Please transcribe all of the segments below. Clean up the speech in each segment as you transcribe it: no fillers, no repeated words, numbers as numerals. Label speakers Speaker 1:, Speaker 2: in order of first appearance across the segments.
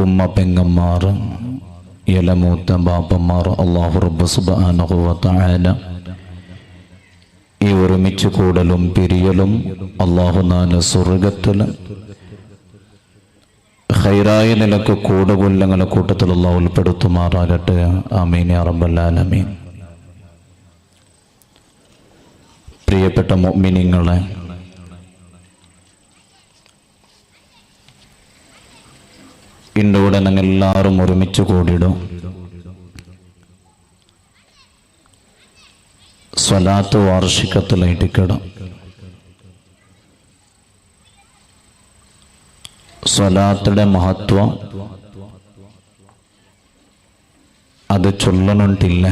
Speaker 1: ഉമ്മ പെങ്ങന്മാർ, ഇലമൂത്ത ബാപ്പന്മാർ, അല്ലാഹു റബ്ബ് സുബ്ഹാനഹു വ തആല ഈ ഒരുമിച്ച് കൂടലും പിരിയലും അല്ലാഹു നാല് സ്വർഗ്ഗത്തിൽ ഖൈറായ നിലക്ക് കൂടുകൊല്ലങ്ങളെ കൂട്ടത്തിൽ അല്ലാഹു ഉൾപ്പെടുത്തുമാറാകട്ടെ. ആമീൻ യാ റബ്ബൽ ആലമീൻ. പ്രിയപ്പെട്ട മുഅ്മിനീങ്ങളെ, ഇന്നിവിടെ നിങ്ങൾ എല്ലാവരും ഒരുമിച്ച് കൂടിയിടും. സ്വലാത്ത് വാർഷികത്തിലായിട്ടിക്കിടും. സ്വലാത്തിന്റെ മഹത്വം അത് ചൊല്ലണിട്ടില്ല.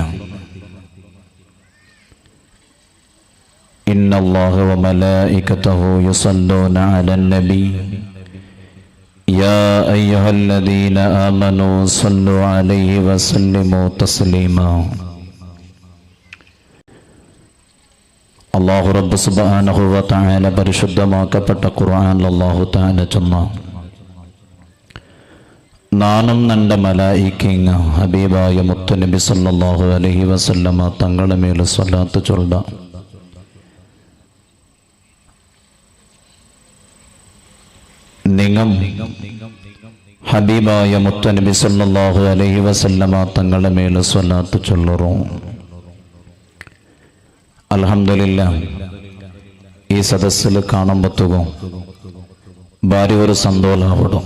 Speaker 1: ഇന്നല്ലാഹ വ മലായികതഹു യുസല്ലൂന അലൻ നബി യാ അയ്യുഹല്ലദീന ആമനൂ സ്വല്ലു അലൈഹി വസല്ലിമൂ തസ്ലീമാ. അല്ലാഹു റബ്ബ് സുബ്ഹാനഹു വ തആല പരിശുദ്ധമാക്കപ്പെട്ട ഖുർആനിൽ അല്ലാഹു തആല ചൊന്ന നാനും നന്റെ മലായികങ്ങ ഹബീബായ മുത്തുനബി സല്ലല്ലാഹു അലൈഹി വസല്ലമ തങ്ങളുടെ മേൽ സ്വലാത്ത് ചൊല്ല. നിങ്ങൾ ഹബീബായ മുത്തുനബി സല്ലല്ലാഹു അലൈഹി വസല്ലമ തങ്ങളുടെ മേൽ സ്വലാത്ത് ചൊല്ലറോ. അൽഹംദുലില്ലാഹ്, ഈ സദസ്സിൽ കാണുമ്പത്തുകോ ഭാര്യ ഒരു സന്തോഷാവിടും.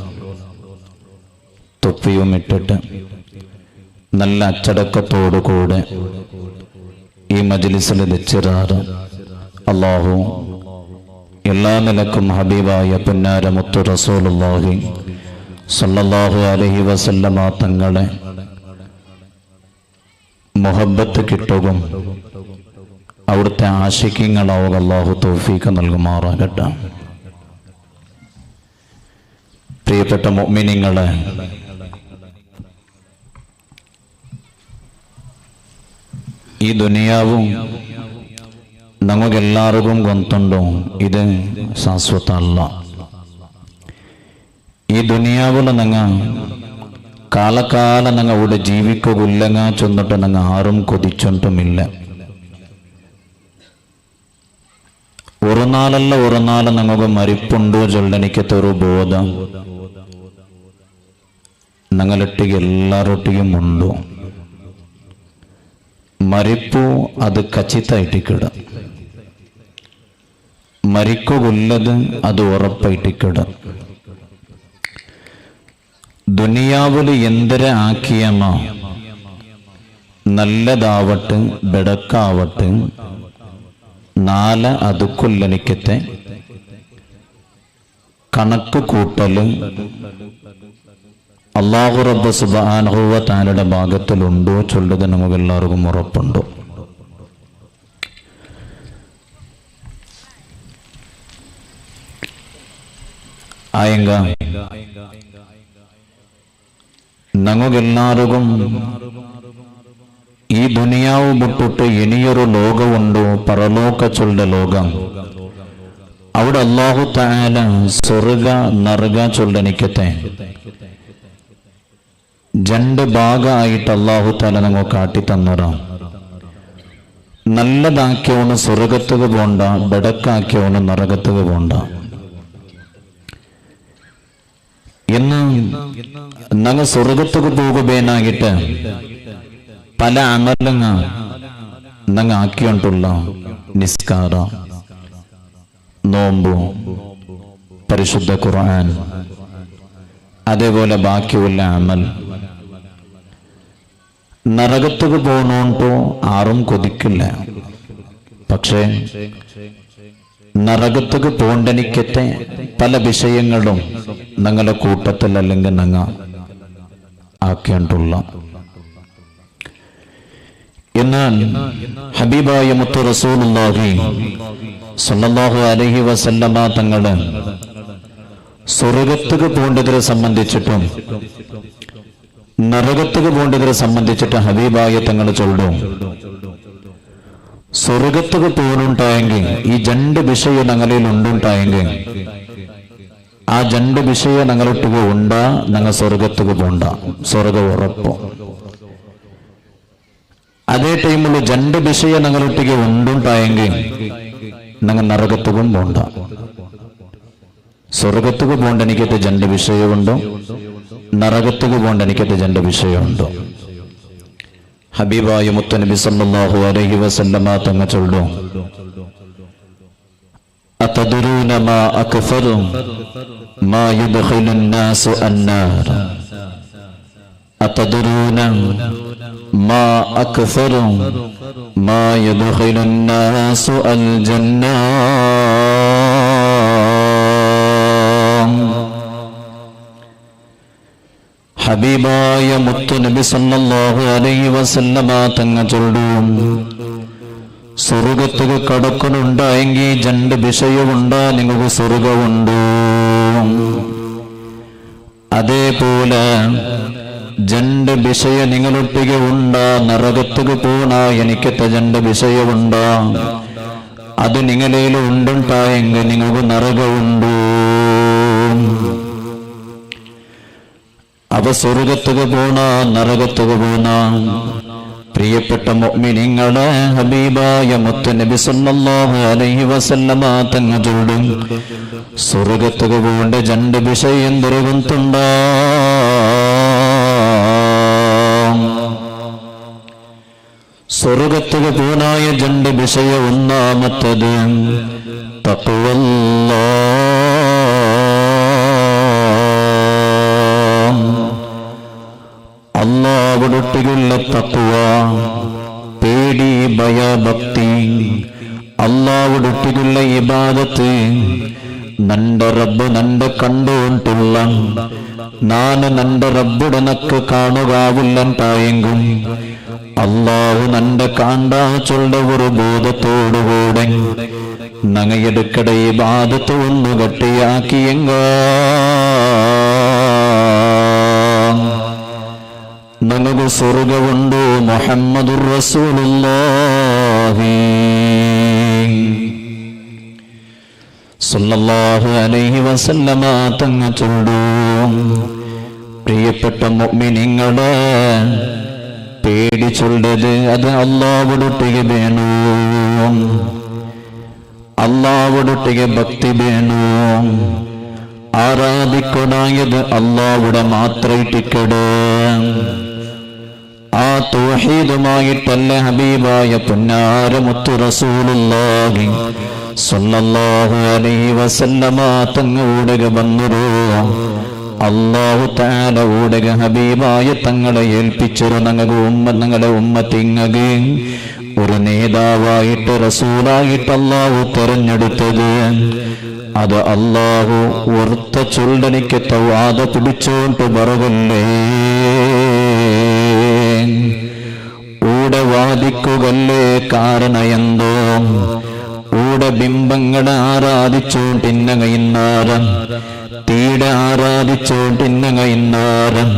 Speaker 1: തൊപ്പിയും ഇട്ടിട്ട് നല്ല അച്ചടക്കത്തോടുകൂടെ ഈ മജ്ലിസിൽ വെച്ചിറാറ് അല്ലാഹു എല്ലാ നിലക്കും ഹബീബായ പുന്നാര മുത്തു റസൂലുള്ളാഹി സല്ലല്ലാഹു അലൈഹി വസല്ലമ തങ്ങളെ മുഹബ്ബത്ത് കിട്ടുകയും അവിടുത്തെ ആശിക്യങ്ങളാവുക അല്ലാഹു തൗഫീഖ് നൽകുമാറാകട്ടെ. പ്രിയപ്പെട്ട മുഅ്മിനീങ്ങളെ, ഈ ദുനിയാവും നമുക്കെല്ലാവർക്കും ഗൊന്തുണ്ടോ? ഇത് ശാശ്വതമല്ല. ഈ ദുനിയാവിൽ നിങ്ങൾ കാലകാലം നിങ്ങൾ ഇവിടെ ജീവിക്കുകയില്ലങ്ങ ചെന്നിട്ട് നിങ്ങൾ ആരും കൊതിച്ചൊണ്ടുമില്ല. ഒരു നാളല്ല ഒരു നാളെ നമുക്ക് മരിപ്പുണ്ടോ ചൊല്ലനിക്കത്തൊരു ബോധം ഞങ്ങളൊട്ടിക്ക് എല്ലാരൊട്ടിക്കും ഉണ്ടോ? മരിപ്പു അത് ಖಚಿತമായിട്ടിക്കിട, മരിക്കുകൊല്ലത് അത് ഉറപ്പായിട്ടിക്കിട. ദുനിയാവില് എന്തര ആക്കിയമ, നല്ലതാവട്ടെ ബെടക്കാവട്ടെ, നാല് അതുക്കൊല്ലനിക്കത്തെ കണക്ക് കൂട്ടല് അല്ലാഹു റബ്ബ് സുബ്ഹാനഹു വ തആലയുടെ ഭാഗത്തിലുണ്ടോ ചൊല്ലത് നമുക്ക് എല്ലാവർക്കും ഉറപ്പുണ്ടോ? ആയെങ്ക നമുക്കെല്ലാവർക്കും ഈ ദുനിയാവ് വിട്ടിട്ട് ഇനിയൊരു ലോകമുണ്ടോ? പരലോക ചൊല്ല ലോകം. അവിടെ അല്ലാഹു തആല സ്വർഗ നരക ചൊല്ലനിക്കത്തെ രണ്ട് ഭാഗമായിട്ട് അല്ലാഹു തആല നമ്മ കാട്ടി തന്നറാം. നല്ലതാക്കിയവന് സ്വർഗത്തുക പോണ്ട, ബെടക്കാക്കിയവന് നരകത്തുക പോണ്ട. ഇന്ന് ഞങ്ങൾ സ്വർഗത്തുക പോകുകയായിട്ട് പല അമലങ്ങ ഞങ്ങൾ ആക്കിയോണ്ടുള്ള നിസ്കാര, നോമ്പു, പരിശുദ്ധ ഖുർആൻ, അതേപോലെ ബാക്കിയുള്ള അമൽ നരകത്തുക്ക് പോകണോണ്ടോ ആരും കൊതിക്കില്ല. പക്ഷേ നരകത്തുക്ക് പോണ്ടനിക്കത്തെ പല വിഷയങ്ങളും ഞങ്ങളുടെ കൂട്ടത്തിൽ അല്ലെങ്കിൽ ഞങ്ങൾ ആക്കേണ്ടുള്ള. എന്നാൽ ഹബീബായ മുത്തു റസൂലുള്ളാഹി സ്വല്ലല്ലാഹു അലൈഹി വസല്ലമ തങ്ങള് സ്വർഗത്തുക്ക് പോണ്ടതിനെ സംബന്ധിച്ചിട്ടും നരകത്തുക്ക് പോണ്ടതിനെ സംബന്ധിച്ചിട്ട് ഹബീബായ തങ്ങൾ ചൊല്ലും, സ്വർഗത്തുക്ക് പോകുന്നുണ്ടായെങ്കിൽ ഈ രണ്ട് വിഷയം ഞങ്ങളിൽ ഉണ്ടുണ്ടായെങ്കിൽ ಆ ಜಂಡು ವಿಷಯ ഞങ്ങളൊಟ್ಟಿಗೆ ಉಂಡ ഞങ്ങൾ സ്വർഗത്തുക്ക് പോണ്ട സ്വർഗ ഉറപ്പോ അതേ ടൈമുള്ള ജണ്ട് വിഷയ ഞങ്ങളൊಟ್ಟಿಗೆ ഉണ്ടുണ്ടായെങ്കിൽ ഞങ്ങൾ നരകത്തുക്കും പോണ്ട സ്വർഗത്തുക്ക് പോണ്ട എനിക്കത്തെ ജണ്ട് വിഷയമുണ്ടോ നരകത്തുക്ക് പോണ്ട എനിക്കത്തെ ജണ്ട് വിഷയമുണ്ടോ ഹബീബായ മുത്തനബി സല്ലല്ലാഹു അലൈഹി വസല്ലമ തങ്ങൾ ചൊല്ലും അതദറൂന മാ അക്ഫറു മാ യുദ്ഖിലുൻ നാസു അന്നാർ അതദറൂന മാ അക്ഫറു മാ യുദ്ഖിലുൻ നാസു അൽ ജന്ന ഹബീബായ മുത്തുനബി സല്ലല്ലാഹു അലൈഹി വസല്ലമ തങ്ങൾ ചൊല്ലും സ്വർഗത്തുക്ക് കടക്കുന്നുണ്ടായെങ്കിൽ രണ്ട് വിഷയമുണ്ടാ നിങ്ങൾക്ക് സ്വർഗമുണ്ട് അതേപോലെ രണ്ട് വിഷയ നിങ്ങളൊട്ടിಗೆ ഉണ്ടാ നരകത്തുക്ക് പോണ എനിക്കത്തെ രണ്ട് വിഷയമുണ്ടാ അത് നിങ്ങളിൽ ഉണ്ടുണ്ടായെങ്കിൽ നിങ്ങൾക്ക് നരകമുണ്ട് അവ സ്വർഗത്തുക്ക് പോണ നരകത്തുക്ക് പോണ പ്രിയപ്പെട്ട മുഅ്മിനീങ്ങളെ ഹബീബായ മുത്തുനബി സല്ലല്ലാഹു അലൈഹി വസല്ലമ തങ്ങൾ ചൊല്ലും സ്വർഗത്തുക്ക് പോണ്ട രണ്ട് വിഷയം ദുർഗന്ധുണ്ട സ്വർഗത്തുക്ക് പോനായ രണ്ട് വിഷയ ഒന്നാമത്തത് തഖ്വല്ലാഹ് അല്ലാഹുവൊട്ടിലുള്ള തഖ്വ പേടി ഭയഭക്തി അല്ലാഹുവൊട്ടിലുള്ള ഇബാദത്ത് നന്റെ റബ്ബ് നന്റെ കണ്ടുകൊണ്ടുള്ള നാന് നന്റെ റബ്ബുടെ നക്ക് കാണുകാവില്ലണ്ടായെങ്കും അല്ലാഹു നന്റെ കാണ്ടാ ചൊല്ല ഒരു ബോധത്തോടുകൂടെ നങ്ങയെടുക്കടെ ഇബാദത്ത് ഒന്ന് ഗട്ടിയാക്കിയെങ്കാ നമുക്ക് സ്വർഗമുണ്ട് മുഹമ്മദുർ റസൂലുള്ളാഹി സല്ലല്ലാഹു അലൈഹി വസല്ലമ തങ്ങൾ ചൊല്ലും പ്രിയപ്പെട്ട മുഅ്മിനീങ്ങളെ പേടി ചൊല്ലത് അത് അല്ലാഹുവൊട്ടിಗೆ വേണു അല്ലാഹുവൊട്ടിಗೆ ഭക്തി വേണു ആരാധിക്കണായത് അല്ലാഹുടെ മാത്രമായിട്ടിക്കട് ആ തൗഹീദുമായിട്ടല്ല ഹബീബായ പുന്നാര മുത്തു റസൂലുള്ളാഹി സ്വല്ലല്ലാഹു അലൈഹി വസല്ലമ തങ്ങളുടെ വന്നുരോ അല്ലാഹു തആല ഊടക ഹബീബായ തങ്ങളെ ഏൽപ്പിച്ചൊരു ഞങ്ങളുടെ ഉമ്മത്തിങ്ങകെ ഒരു നേതാവായിട്ട് റസൂലായിട്ട് അല്ലാഹു തെരഞ്ഞെടുത്തത് അത് അല്ലാഹു ഓർത്ത ചൊല്ലനിക്ക് തവാദ പിടിച്ചോണ്ട് പറകല്ലേ ഊടെ വാദിക്കുകല്ലേ കാരണം എന്തോ ഊടെ ബിംബങ്ങളെ ആരാധിച്ചോണ്ടിന്നകയിന്നാരം തീടെ ആരാധിച്ചോണ്ടിന്നകയിന്നാരം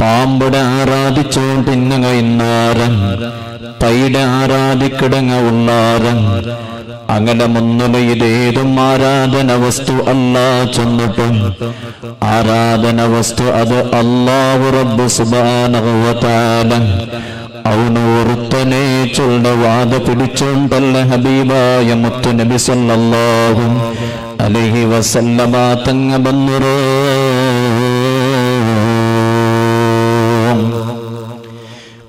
Speaker 1: പാമ്പടെ ആരാധിച്ചോണ്ടിന്നകയിന്നാരം പൈടെ ആരാധിക്കിടങ്ങ ഉള്ളാരം അങ്ങനെ മുന്നിൽ ഇതേതും ആരാധന വസ്തു അല്ലാ ചൊന്നിട്ടും ആരാധന വസ്തു അത് അല്ലാഹു റബ്ബ് സുബ്ഹാനഹു വ തആല അവന് ഒരുത്തനെ ചൊല്ല വാദ പിടിച്ചോണ്ടല്ല ഹബീബായ മുത്തുനബി സല്ലല്ലാഹു അലൈഹി വസല്ലമ തങ്ങ ബന്നുറോ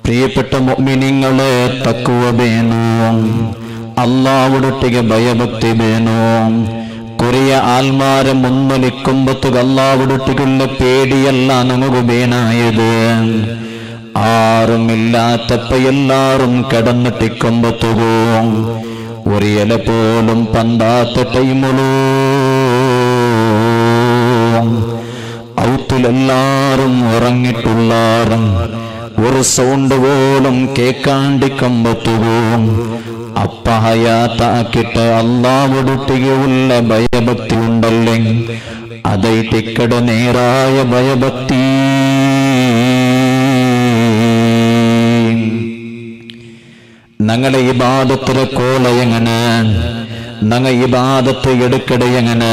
Speaker 1: പ്രിയപ്പെട്ട മുഅ്മിനീങ്ങളെ തഖ്വ വേണു അല്ലാഹുവൊട്ടിಗೆ ഭയഭക്തി വേണു കൊറിയ ആൽമാരെ മുൻമലിക്കുമ്പത്തുക അല്ലാഹുവൊട്ടിക്കുള്ള പേടിയല്ല നമുക്ക് വേണായത് ആരുമില്ലാത്തപ്പ എല്ലാരും കിടന്നിട്ടിക്കുമ്പത്തുകോ ഒരു ഇല പോലും പന്താത്ത ടൈമുളൂ ഔത്തിലെല്ലാരും ഉറങ്ങിട്ടുള്ളാറും ഒരു സൗണ്ട് പോലും കേക്കാണ്ടിക്കുമ്പത്തുകോ അപ്പ ഹയാത്താക്കിട്ട് അല്ലാഹുവൊട്ടിಗೆ ഉള്ള ഭയഭക്തി ഉണ്ടല്ലേ അതൈട്ടിക്കട നേരായ ഭയഭക്തി ഞങ്ങളെ ഇബാദത്തിലെ കോല എങ്ങനെ ഞങ്ങൾ ഇബാദത്ത് എടുക്കട എങ്ങനെ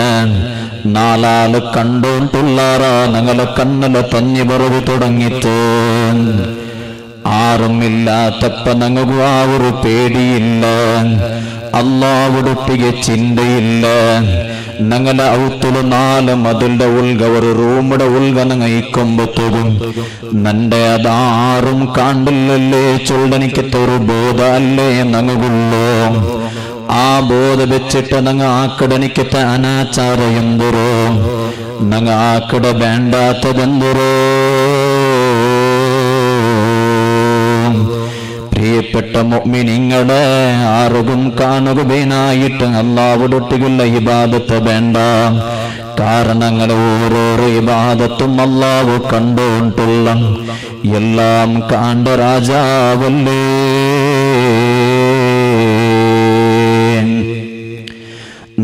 Speaker 1: നാലാല് കണ്ടോണ്ടുള്ളാറ ഞങ്ങളെ കണ്ണല തഞ്ഞി പറവ് തുടങ്ങിട്ട് ആറുമില്ലാത്തപ്പ ഞങ്ങൾക്ക് ആ ഒരു പേടിയില്ല, അള്ളാഹുവിനൊട്ടിಗೆ ചിന്തയില്ല. ഞങ്ങളെ ഔത്തുല് 4 മതിലിന്റെ ഉൾഗ ഒരു റൂമിടെ ഉൾഗ ഞങ്ങൾ ഇക്കൊമ്പത്തും നന്റെ അതാറും കാണ്ടില്ലല്ലേ ചൊല്ലനിക്കത്തെ ഒരു ബോധ അല്ലേ ഞങ്ങൾക്കുള്ളൂ. ആ ബോധ വെച്ചിട്ട് ഞങ്ങൾ ആക്കടനിക്കത്തെ അനാചാര എന്തുറോ, ഞങ്ങൾ ആക്കട വേണ്ടാത്തതെന്തുറോ. പ്രിയപ്പെട്ട മുഅ്മിനീങ്ങളെ, ആറും കാണുകയായിട്ട് അല്ലാഹുവോടുള്ള ഇബാദത്ത് വേണ്ട. കാരണങ്ങൾ ഓരോരോ ഇബാദത്തും അല്ലാഹു കണ്ടുകൊണ്ടുള്ള എല്ലാം കാണ്ട രാജാവല്ലേ.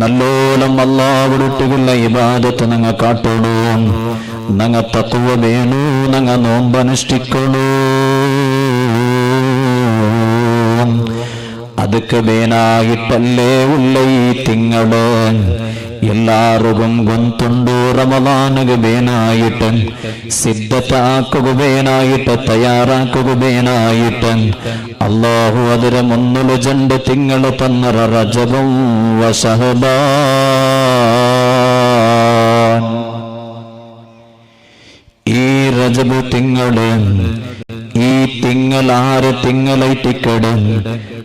Speaker 1: നല്ലോണം അല്ലാഹുവോടുള്ള ഇബാദത്ത് ഞങ്ങൾ കാട്ടണോ, ഞങ്ങൾ തഖ്വ വേണു, ഞങ്ങൾ നോമ്പനുഷ്ഠിക്കണോ. അതൊക്കെ വേനായിട്ടല്ലേ ഉള്ള ഈ തിങ്കള്. എല്ലാവർക്കും ഗൊന്തുണ്ടു റമളാനുക വേനായിട്ട്, സിദ്ധത്താക്കുക വേനായിട്ട്, തയ്യാറാക്കുക വേനായിട്ട്. അല്ലാഹു അതിര മുന്നില് 2 തിങ്കള് തന്നറ റജബും വശഹബാൻ. ഈ റജബ് തിങ്കള്, ഈ തിങ്കൾ 6 തിങ്കളായിട്ടിക്കടും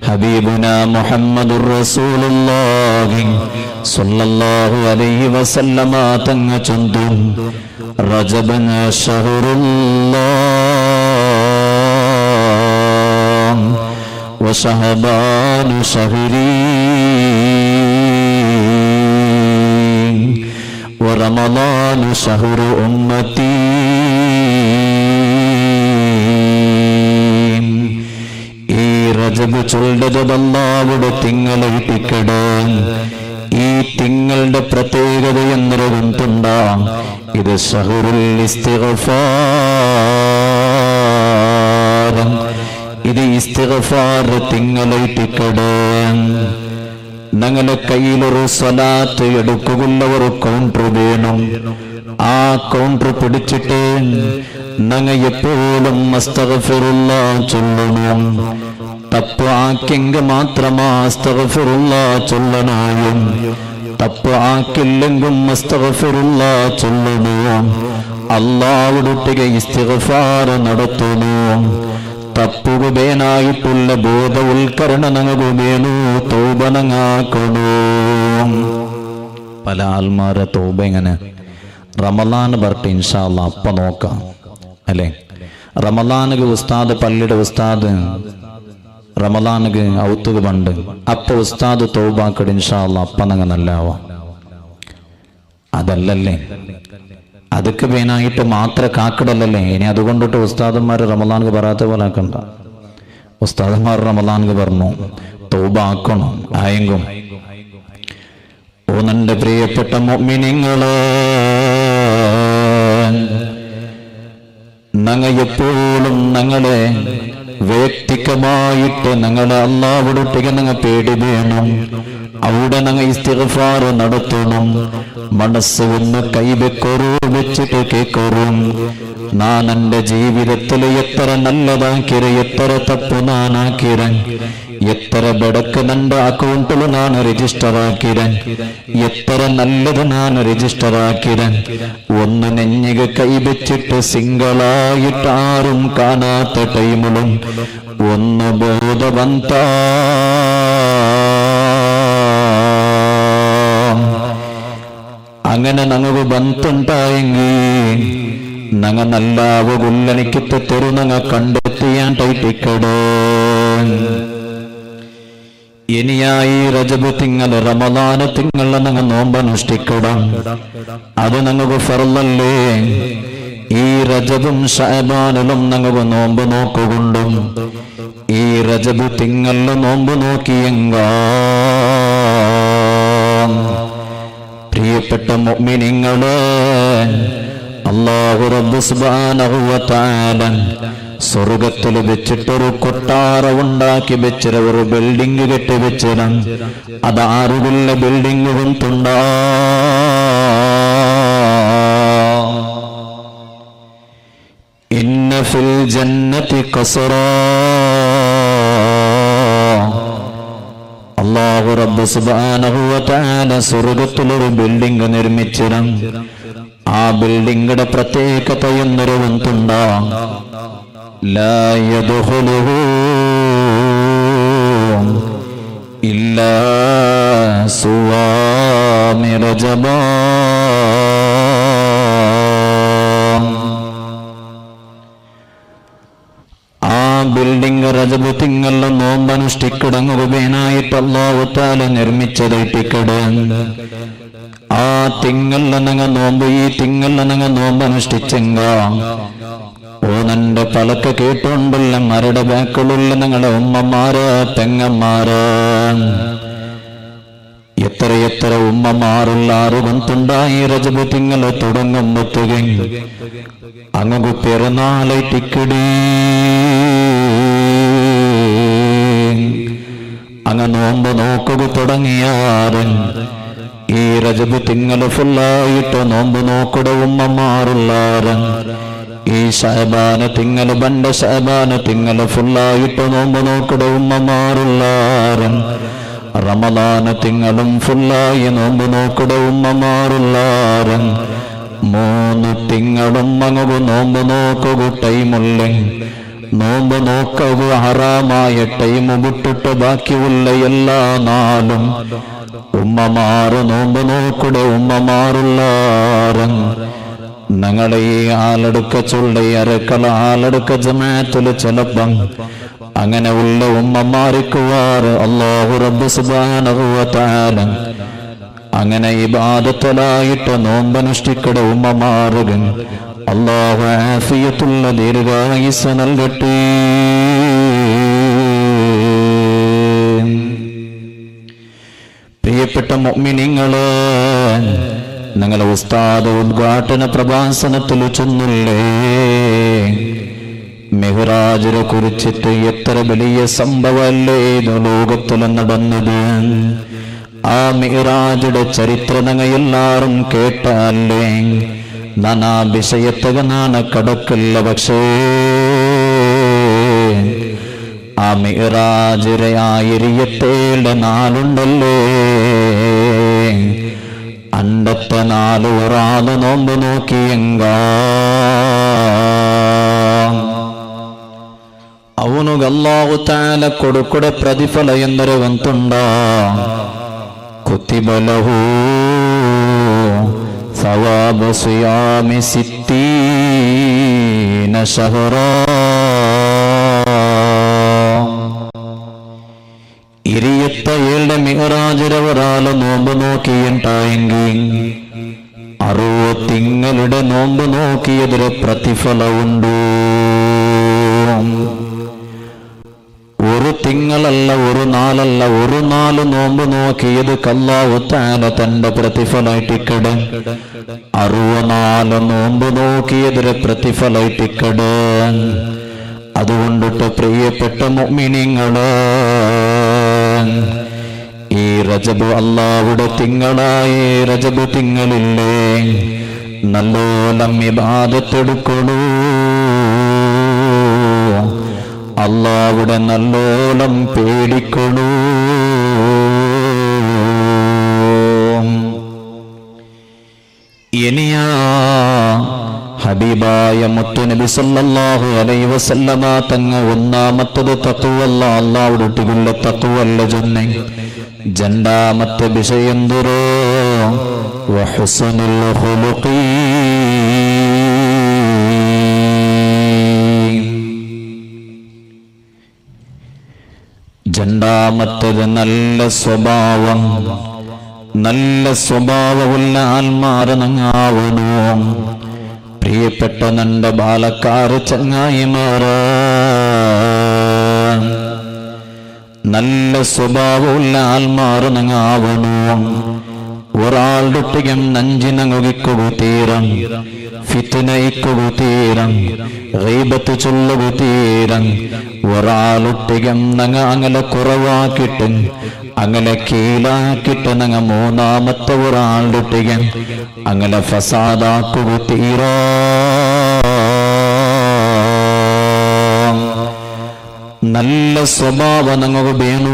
Speaker 1: ഹബീബുന മുഹമ്മദുർ റസൂലുള്ളാഹി സ്വല്ലല്ലാഹു അലൈഹി വസല്ലമ തങ്ങ ചൊല്ലും റജബന ശഹറുല്ലാഹ് വശഹബാനു ശഹരി വറമളാനു ശഹറു ഉമ്മത്തി. റജബ് ചൊല്ലത് അല്ലാഹുവിന്റെ തിങ്കളായിട്ടിക്കട്. ഈ തിങ്കളുടെ പ്രത്യേകത എന്നൊരുണ്ടാം, ഇത് ശഹറുൽ ഇസ്തിഗ്ഫാർ, ഇത് ഇസ്തിഗ്ഫാർ തിങ്കളായിട്ടിക്കട്. ഞങ്ങളുടെ കയ്യിലൊരു സ്വലാത്ത് എടുക്കുകയുള്ള ഒരു കൗണ്ടർ വേണം. ആ കൗണ്ടർ പിടിച്ചിട്ട് ഞങ്ങൾ എപ്പോഴും അസ്തഗ്ഫിറുല്ലാഹ് ചൊല്ലണം. തപ്പ് ആക്കിയെങ്കിൽ മാത്രമാ അസ്തഗ്ഫിറുല്ലാഹ് ചൊല്ലണം. തപ്പ് ആക്കില്ലെങ്കും അസ്തഗ്ഫിറുല്ലാഹ് ചൊല്ലണം. അല്ലാഹുവോടുള്ള ഇസ്തിഗ്ഫാർ നടത്തണം. തപ്പുകേനായിട്ടുള്ള ബോധവൽക്കരണ ഞങ്ങൾക്ക് വേണു, തൗബ ഞങ്ങാക്കണോ. പല ആൾമാരെ തൗബ എങ്ങനെ റമളാൻ പറഞ്ഞിട്ട് ഇൻഷാ അല്ലാഹ് അപ്പ നോക്കാം അല്ലേ. റമളാനുക്ക് ഉസ്താദ്, പള്ളിയുടെ ഉസ്താദ് റമളാനുക്ക് ഔത്തുക പണ്ട് അപ്പൊ ഉസ്താദ് തൗബാക്കട് ഇൻഷാ അല്ലാഹ് അപ്പ ഞങ്ങ നല്ലാവാം. അതല്ലല്ലേ, അതൊക്കെ വേനായിട്ട് മാത്രം കാക്കടല്ലേ. ഇനി അതുകൊണ്ടിട്ട് ഉസ്താദന്മാർ റമളാനുക്ക് പറയാത്ത പോലെ ആക്കണ്ട. ഉസ്താദന്മാർ റമളാനുക്ക് പറഞ്ഞു തൗബ ആക്കണം. ആയെങ്കും ഓ നന്റെ പ്രിയപ്പെട്ട മുഅ്മിനീങ്ങളെ, ഞങ്ങൾ എപ്പോഴും ഞങ്ങളെ വ്യക്തികമായിട്ട് ഞങ്ങളെ അല്ലാഹുവോടുള്ള ഞങ്ങൾ പേടി വേണം. അവിടെ ഞങ്ങൾ ഇസ്തിഗ്ഫാർ നടത്തണം. മനസ്സ് ഒന്ന് കൈവെക്കോറൂ വെച്ചിട്ട് കേക്കോറും. ഞാൻ എൻ്റെ ജീവിതത്തിൽ എത്ര നല്ലതാക്കിര, എത്ര തപ്പ് നാനാക്കിര, എത്ര ബടക്ക് നന്റെ അക്കൗണ്ടിൽ ഞാൻ രജിസ്റ്റർ ആക്കിര, എത്ര നല്ലത് ഞാൻ രജിസ്റ്റർ ആക്കിര. ഒന്ന് നെഞ്ഞിക കൈവച്ചിട്ട് സിംഗിളായിട്ട് ആരും കാണാത്ത ടൈമിലും ഒന്ന് ബോധവന്ത അങ്ങനെ ഞങ്ങൾക്ക് ബന്ധുണ്ടായെങ്കിൽ ഞങ്ങൾ നല്ലാവ ഉള്ളനിക്കത്തെ തെരു ഞങ്ങൾ കണ്ടെത്തിയാൻ ടൈറ്റിക്കടോ. ഇനിയായി റജബ് തിങ്കൾ, റമളാൻ തിങ്കൾ ഞങ്ങൾ നോമ്പനുഷ്ഠിക്കണം. അത് ഞങ്ങൾക്ക് ഫർളല്ലേ. ഈ റജബും ശഅബാനിലും ഞങ്ങൾക്ക് നോമ്പ് നോക്കുകൊണ്ടും ഈ റജബ് തിങ്കളിൽ നോമ്പ് നോക്കിയെങ്കാ പ്രിയപ്പെട്ട മുഅ്മിനീങ്ങളെ, അല്ലാഹു റബ്ബ് സുബ്ഹാനഹു വ തആല സ്വർഗത്തിൽ വെച്ചിട്ടൊരു കൊട്ടാര ഉണ്ടാക്കി വെച്ചിര, ഒരു ബിൽഡിംഗ് കെട്ടി വെച്ചിര. അത് 6 ബിൽഡിംഗ് തുണ്ടാ. ഫിൽ ജന്നതി ഖസ്റാ. അല്ലാഹു റബ്ബ് സുബ്ഹാനഹു വ തആല സ്വർഗ്ഗത്തിലൊരു ബിൽഡിംഗ് നിർമ്മിച്ചിരം. ആ ബിൽഡിംഗിന്റെ പ്രത്യേകത എന്നൊരു എന്തുണ്ടാ? ലാ യദ്ഖുലുഹു ഇല്ലാ സുവാമി റജബാ. ആ ബിൽഡിംഗ് റജബ് തിങ്കളിലെ നോമ്പനുഷ്ഠിക്കിടങ്ങുകയായിട്ട് അല്ലാഹു തആല നിർമ്മിച്ചതായിട്ടിക്കട്. ആ തിങ്കളിലെ നങ്ങ നോമ്പ് ഈ തിങ്കളിലെ നങ്ങ നോമ്പനുഷ്ഠിച്ചെങ്ക ഓ നന്റെ പലക്ക് കേട്ടുകൊണ്ടുള്ള മരുടെ ബാക്കളുള്ള നിങ്ങളുടെ ഉമ്മമാര് പെങ്ങന്മാര്, എത്ര ഉമ്മമാരുള്ള അറിവന്തുണ്ടായി രജബ് തിങ്കള് തുടങ്ങുമ്പത്തുക അങ്ങു പിറന്നാളായിട്ടിക്കടി അങ്ങ് നോമ്പ് നോക്കുക തുടങ്ങിയാരൻ ഈ രജബ് തിങ്കള് ഫുള്ളായിട്ട് നോമ്പ് നോക്കുട ഉമ്മമാരുള്ളാരൻ. ഈ ശഅബാന തിങ്കള് ബണ്ട ശഅബാന തിങ്കള് ഫുള്ളായിട്ട് നോമ്പ് നോക്കുട ഉമ്മമാരുള്ളാരൻ. റമദാന തിങ്കളും ഫുള്ളായി നോമ്പ് നോക്കുട ഉമ്മമാരുള്ളാരൻ. 3 തിങ്കളും അങ്ങു നോമ്പ് നോക്കുക ടൈമുള്ള നോമ്പ് നോക്കുക ഹറാമായ ടൈം വിട്ടിട്ട് ബാക്കിയുള്ള എല്ലാ നാളും ഉമ്മമാറ് നോമ്പ് നോക്കുട ഉമ്മമാരുള്ളാരൻ. ഞങ്ങളെ ഈ ആളെടുക്ക ചുള്ള അരക്കല ആളെടുക്ക ജമാഅത്തില് ചിലപ്പം അങ്ങനെ ഉള്ള ഉമ്മമാരിക്കുവാറ് അല്ലാഹു റബ്ബ് സുബ്ഹാനഹു വ തആല അങ്ങനെ ഇബാദത്തലായിട്ട് നോമ്പനുഷ്ഠിക്കട ഉമ്മമാറുകൻ അല്ലാഹു ആഫിയത്തുള്ള ദീർഘായുസ്സ് നൽകട്ടെ. പ്രിയപ്പെട്ട മുഅ്മിനീങ്ങളെ, ഞങ്ങളെ ഉസ്താദ് ഉദ്ഘാടന പ്രഭാഷണത്തിൽ ചൊന്നില്ലേ മെഹ്റാജിനെ കുറിച്ചിട്ട് എത്ര വലിയ സംഭവമല്ലേ ഇത് ലോകത്തിൽ നടന്നത്. ആ മെഹ്റാജിന്റെ ചരിത്രം ഞങ്ങൾ എല്ലാവരും കേട്ടല്ലേ. നാനാ വിഷയത്തക നാണ കടക്കില്ല. പക്ഷേ ആ മെഹ്റാജിലെ 1007 നാളുണ്ടല്ലേ, അണ്ടത്തെ 4 ഒരാള് നോമ്പ് നോക്കിയെങ്ക അവനുക അല്ലാഹു തആല കൊടുക്കുട പ്രതിഫല എന്നൊരു വന്തുണ്ടാ. കുത്തിബ ലഹു സവാബു സിയാമി 60 ശഹറാ. 27 മിഹ്റാജിലെ ഒരാള് നോമ്പ് നോക്കിയിട്ടായെങ്കിൽ 60 തിങ്കളുടെ നോമ്പ് നോക്കിയതിന് പ്രതിഫലമുണ്ട്. ഒരു തിങ്കളല്ല, ഒരു നാളല്ല, ഒരു നാല് നോമ്പ് നോക്കിയത് അല്ലാഹു തആല തന്റെ പ്രതിഫലമായിട്ടിക്കട്. 64 നോമ്പ് നോക്കിയതിന് പ്രതിഫലമായിട്ടിക്കട്. അതുകൊണ്ടിട്ട് പ്രിയപ്പെട്ട മുഅ്മിനീങ്ങളെ, ഈ രജബ് അല്ലാഹുവിന്റെ തിങ്കളായി രജബ് തിങ്കളില്ലേ, നല്ലോലം ഇബാദത്തെടുക്കണു. അല്ലാഹുവിനെ നല്ലോലം പേടിക്കണു. ഇനിയാ ഹബീബായ മുത്തുനബി സല്ലല്ലാഹു അലൈഹി വസല്ലമ തങ്ങ ഒന്നാമത്തത് തഖ്വല്ല, അല്ലാഹുവിലുള്ള തഖ്വല്ല ജന്നെ. രണ്ടാമത്തെ വിഷയം ദുരോ വഹുസ്നുൽ ഖുലുഖി. രണ്ടാമത്തത് നല്ല സ്വഭാവം. നല്ല സ്വഭാവമുള്ള ആൽമാർ നങ്ങാവണോ. പ്രിയപ്പെട്ട നന്റെ ബാലക്കാര് ചങ്ങായിമാര്, നല്ല സ്വഭാവമുള്ള ആൽമാർ നങ്ങാവണോ. ഒരാളുടെ ഒട്ടികം നഞ്ചിനങ്ങുകിക്കുക തീരം, ഫിത്നയ്ക്കുക തീരം, ഗീബത്ത് ചൊല്ലുക തീരം. ഒരാളൊട്ടികം നങ്ങ അങ്ങനെ കുറവാക്കിട്ട് അങ്ങനെ കീഴാക്കിട്ട് നങ്ങ മൂന്നാമത്തെ ഒരാളുടെ ഒട്ടികം അങ്ങനെ ഫസാദാക്കുക തീരാ. നല്ല സ്വഭാവം നമുക്ക് വേണു.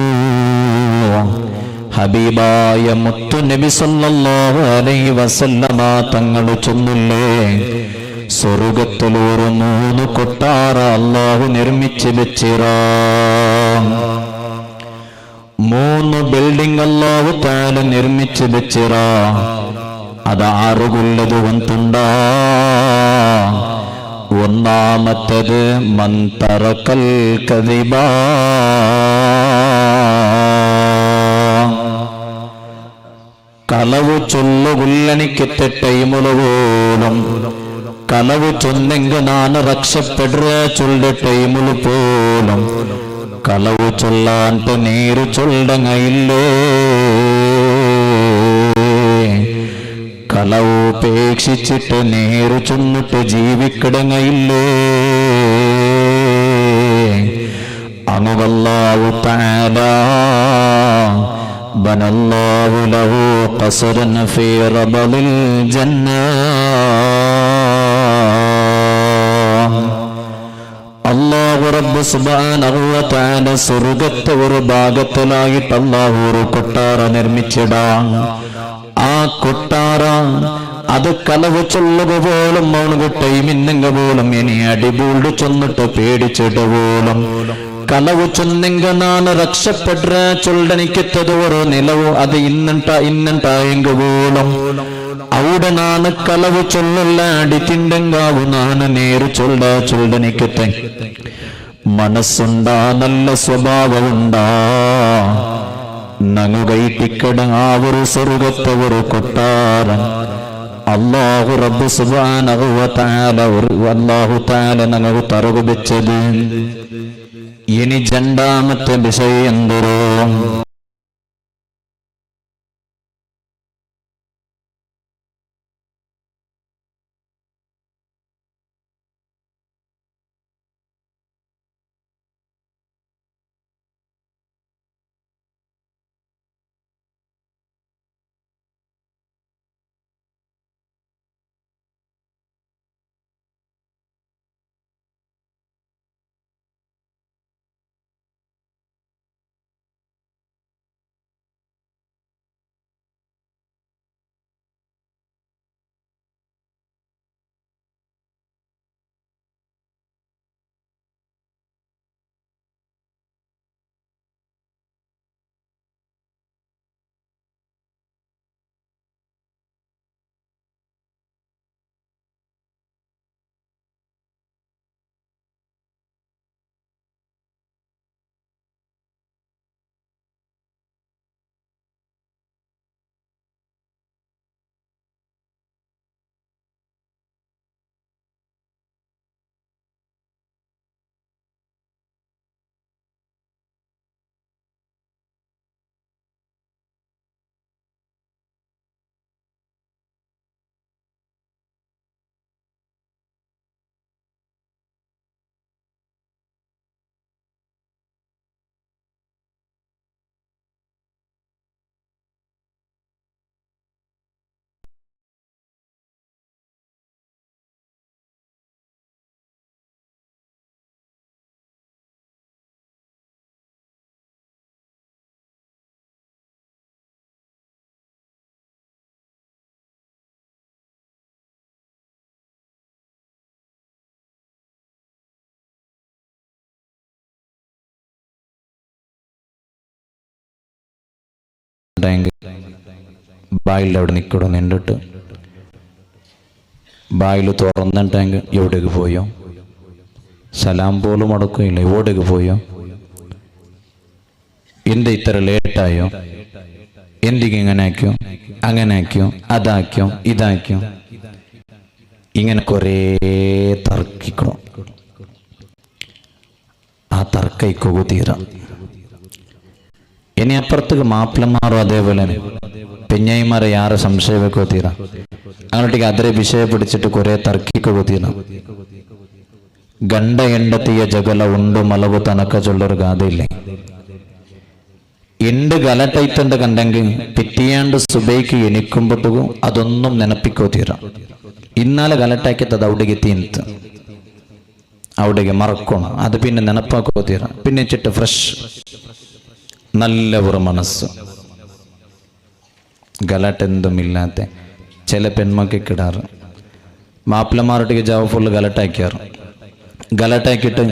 Speaker 1: ഹബീബായ മുത്തു നബി സല്ലല്ലാഹു അലൈഹി വസല്ലമ തങ്ങൾ ചൊല്ലില്ലേ, സ്വർഗത്തിലൂർ 3 കൊട്ടാര അല്ലാഹു നിർമ്മിച്ച് വെച്ചിറാ. 3 ബിൽഡിംഗ് അല്ലാഹു തആല നിർമ്മിച്ച് വെച്ചിറാ. അത് 6 കൊല്ലത് വന്നുണ്ടാ. ഒന്നാമത്തത് മൻ തറക്കൽ കദിബ, കളവ് ചൊല്ലുകൊല്ലണിക്കത്തെ ടൈമുള്ള പോലും കളവ് ചൊന്നെങ്കിൽ നാണ് രക്ഷപ്പെടുക ചൊല്ല ടൈമുള്ള പോലും കളവ് ചൊല്ലാണ്ട് നേര് ചൊല്ലങ്ങയില്ലേ. കളവ് ഉപേക്ഷിച്ചിട്ട് നേര് ചൊന്നിട്ട് ജീവിക്കിടങ്ങയില്ലേ. അല്ലാഹു തആല ബനല്ലാഹു ലഹു ഖസ്റൻ ഫീ റബദിൽ ജന്ന. അല്ലാഹു റബ്ബ് സുബ്ഹാനഹു വ തആല സ്വർഗ്ഗത്തെ ഒരു ഭാഗത്തിലായിട്ട് അല്ലാഹു ഒരു കൊട്ടാര നിർമ്മിച്ചിടാ. ആ കൊട്ടാര അത് കളവ് ചൊല്ലുക പോലും മൗണ ടൈമിന്നെങ്ക പോലും ഇനി അടിപൂള് ചൊന്നിട്ട് പേടിച്ചിട്ട് പോലും കളവ് ചൊന്നെങ്ക നാണ് രക്ഷപ്പെടുക ചൊല്ലണിക്കത്തത് ഓരോ നിലവും അത് ഇന്നുണ്ടായെങ്ക പോലും അവിടെ നാണ് കളവ് ചൊല്ലല്ല അടിത്തിണ്ടെങ്കാവു നാണ് നേര് ചൊല്ലണിക്കത്തെ മനസ്സുണ്ടാ, നല്ല സ്വഭാവമുണ്ടാ. നങ്ങുകൈട്ടിക്കട ആ ഒരു സ്വർഗത്തെ ഒരു കൊട്ടാരം അല്ലാഹു റബ്ബ് സുബ്ഹാനഹു വ തആല അല്ലാഹു തആല നങ്ങു തറകു വെച്ചത്. ഇനി രണ്ടാമത്തെ വിഷയം എന്തോ, ബായിൽ അവിടെ നിൽക്കടോ നിന്നിട്ട് ബായിൽ തുറന്നിട്ടെങ്കിൽ എവിടേക്ക് പോയോ? സലാം പോലും അടക്കമില്ല. എവിടേക്ക് പോയോ? എന്ത് ഇത്ര ലേറ്റായോ? എന്തിക്ക് ഇങ്ങനെ ആക്കിയോ, അങ്ങനെ ആക്കിയോ, അതാക്കിയോ, ഇതാക്കിയോ? ഇങ്ങനെ കുറേ തർക്കിക്കണം. ആ തർക്കിക്കുക തീരാ. ഇനി അപ്പുറത്തേക്ക് മാപ്പിളമാറും അതേപോലെ പെഞ്ഞായിമാരെ യാറെ സംശയം വെക്കോ തീരാ. അങ്ങോട്ടേക്ക് അതിരെ വിഷയം പിടിച്ചിട്ട് കുറെ തർക്കിക്കുക തീരാ. ഗണ്ട എണ്ടത്തിയ ജഗല ഉണ്ട് മലവ് തനക്ക ചൊല്ലൊരു ഗാഥയില്ലേ? എണ്ട് ഗലട്ടൈത്തന്റെ കണ്ടെങ്കിൽ പിറ്റിയാണ്ട് സുബൈക്ക് എണിക്കുമ്പോട്ടും അതൊന്നും നെനപ്പിക്കോ തീരാ. ഇന്നാലെ ഗലട്ടാക്കിയത് അവിടെ എത്തി. അവിടേക്ക് മറക്കണം. അത് പിന്നെ നെനപ്പാക്കോ തീരാം. പിന്നെ ചിട്ട് ഫ്രഷ് നല്ല ഒരു മനസ്സ്, ഗലട്ടെന്തുമില്ലാത്ത ചില പെൺമക്കിടാറ് മാപ്പിളമാരുടെ ജാവ് ഫുള്ള് ഗലട്ടാക്കിയാറ്. ഗലട്ടാക്കിയിട്ട്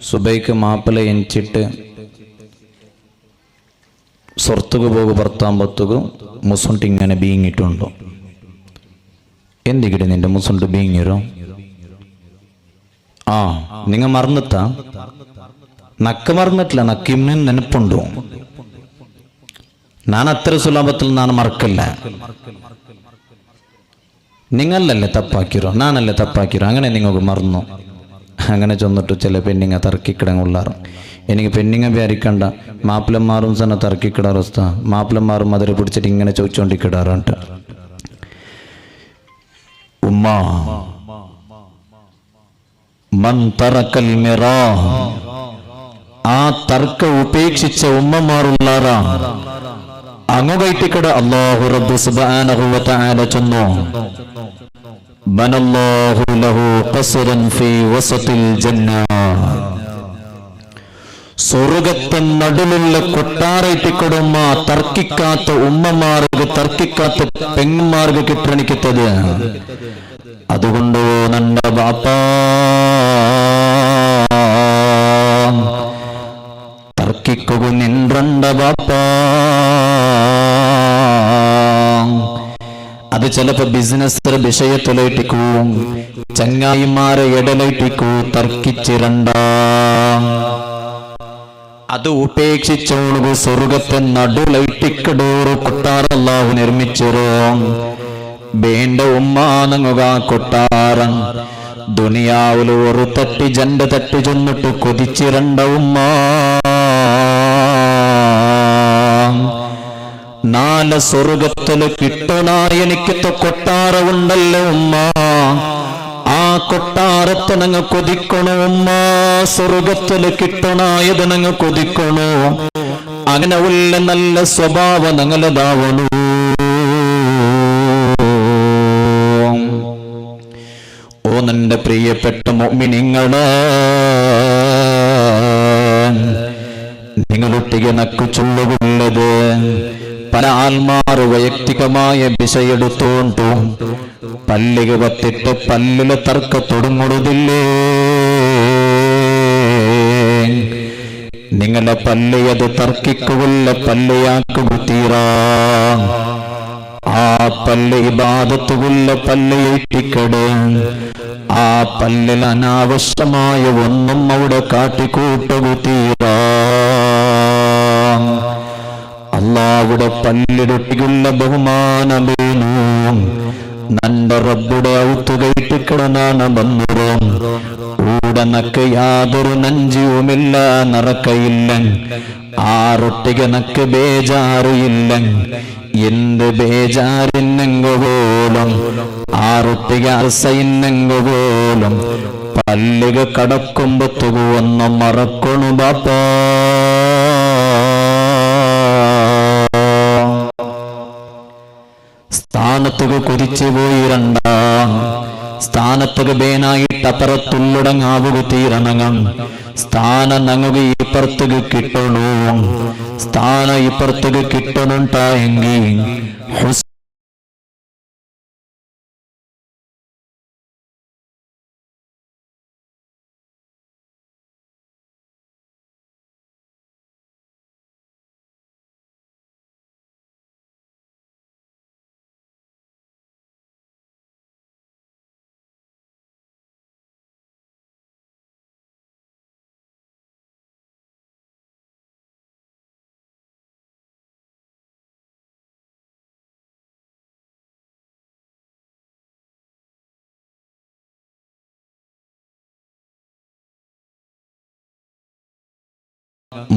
Speaker 1: സുബൈക്ക് മാപ്പിള എഞ്ചിട്ട് സ്വർത്തുക പോകും ഭർത്താമ്പത്തുക മുസുണ്ട് ഇങ്ങനെ ബീങ്ങിട്ടുണ്ടോ? എന്തിക്കിടെ നിന്റെ മുസുണ്ട് ബീങ്ങിരോ? ആ നിങ്ങ മറന്നിട്ടാ? നക്ക മറന്നിട്ടില്ല, നക്ക് ഇന്നും നെനപ്പുണ്ടോ? ഞാൻ അത്ര സുലഭത്തിൽ ഞാൻ മറക്കല്ല. നിങ്ങളല്ലേ തപ്പാക്കിരോ, ഞാനല്ലേ തപ്പാക്കിരോ? അങ്ങനെ നിങ്ങൾക്ക് മറന്നു. അങ്ങനെ ചെന്നിട്ട് ചില പെണ്ണിങ്ങ തർക്കിക്കിടങ്ങുള്ളാറ്. എനിക്ക് പെണ്ണിങ്ങ വിചാരിക്കണ്ട, മാപ്പിളന്മാരും തന്നെ തർക്കിക്കിടാറ് അവസ്ഥ. മാപ്പിളന്മാരും മധുര പിടിച്ചിട്ട് ഇങ്ങനെ ചോദിച്ചോണ്ടിക്കിടാറുണ്ട്. ഉമ്മ മൻ തറക്കൽ മിറാ, ആ തർക്ക ഉപേക്ഷിച്ച ഉമ്മമാരുള്ളാറാ. അങ്ങുകയറ്റിക്കട അല്ലാഹു റബ്ബ് സുബ്ഹാനഹു വ തആല ചൊന്നു, ബനല്ലാഹു ലഹു ഖസ്റൻ ഫീ വസതിൽ ജന്ന, സ്വർഗ്ഗത്തെ നടുലുള്ള കൊട്ടാരയിട്ടിക്കടുമ്മ തർക്കിക്കാത്ത ഉമ്മമാർക്ക്, തർക്കിക്കാത്ത പെങ്ങന്മാർക്ക് കിട്ടണിക്കത്തത്. അതുകൊണ്ട് നണ്ട ബാപ്പ തർക്കിക്കുക നിன்றണ്ട ബാപ്പ. അത് ചിലപ്പോ ബിസിനസ് വിഷയത്തിലേറ്റിക്കൂ, ചങ്ങായിമാരെ ഇടലേറ്റിക്കൂ, തർക്കിച്ചിരണ്ട. അത് ഉപേക്ഷിച്ചോളൂ. സ്വർഗത്തെ നടുലൈറ്റിക്കടോറ് കൊട്ടാരല്ലാഹു നിർമ്മിച്ചോ. വേണ്ട ഉമ്മാനങ്ങുക കൊട്ടാരം ദുനിയാവില് ഒരു തട്ടി ജണ്ട തട്ടി ചെന്നിട്ട് കൊതിച്ചിരണ്ട ഉമ്മ. നാല് സ്വർഗത്തില് കിട്ടണ എനിക്കത്തെ കൊട്ടാരമുണ്ടല്ലോ ഉമ്മ. ആ കൊട്ടാരത്തെ ഞങ്ങ കൊതിക്കണോ ഉമ്മ. സ്വർഗത്തില് കിട്ടണായത് ഞങ്ങ കൊതിക്കണോ. അങ്ങനെ ഉള്ള നല്ല സ്വഭാവം ഞങ്ങളതാവണു. ഓ നിന്റെ പ്രിയപ്പെട്ട മുഅ്മിനീങ്ങളെ, നിങ്ങളൊട്ടിಗೆ നക്കു ചൊല്ലുള്ളത് പല ആൾമാർ വൈയക്തികമായ വിഷയെടുത്തോണ്ടു പല്ലിಗೆ ಬತ್ತಿಟ್ಟು പല്ലിലെ തർക്ക തുടങ്ങുന്നതില്ലേ. നിങ്ങളെ പല്ലിയത് തർക്കിക്കുള്ള പല്ലിയാക്കുക തീരാ. ആ പല്ല് ഇബാദത്തുള്ള പല്ലിയിട്ടിക്കട്. ആ പല്ലിൽ അനാവശ്യമായ ഒന്നും അവിടെ കാട്ടിക്കൂട്ടുക തീരാ. അല്ലാഹുടെ പല്ലിടൊട്ടിയുള്ള ബഹുമാനമേനു നന്റെ റബ്ബുടെ ഔത്തുകയിട്ടിക്കിടനാണ് ബന്ധുരം. കൂടെ നക്ക് യാതൊരു നഞ്ചിയുമില്ല, നറക്കയില്ല. ആ റൊട്ടിಗೆ നക്ക് ബേജാറിയില്ല. എന്ത് ബേജാറിന്നെങ്കു പോലും ആ റൊട്ടിಗೆ അർസയിന്നെങ്കു പോലും പല്ലിക കടക്കുമ്പത്തുകു ഒന്ന് മറക്കണു ബാപ്പാ. സ്ഥാനത്തുക കുതിച്ചു പോയിരണ്ട. സ്ഥാനത്തുക ബേനായിട്ട് അപ്പുറത്തുള്ളടങ്ങാവുക തീരണങ്ങം. സ്ഥാനം ഞങ്ങൾക്ക് ഇപ്പുറത്തുക കിട്ടണു. സ്ഥാനം ഇപ്പുറത്തുക കിട്ടണുണ്ടായെങ്കിൽ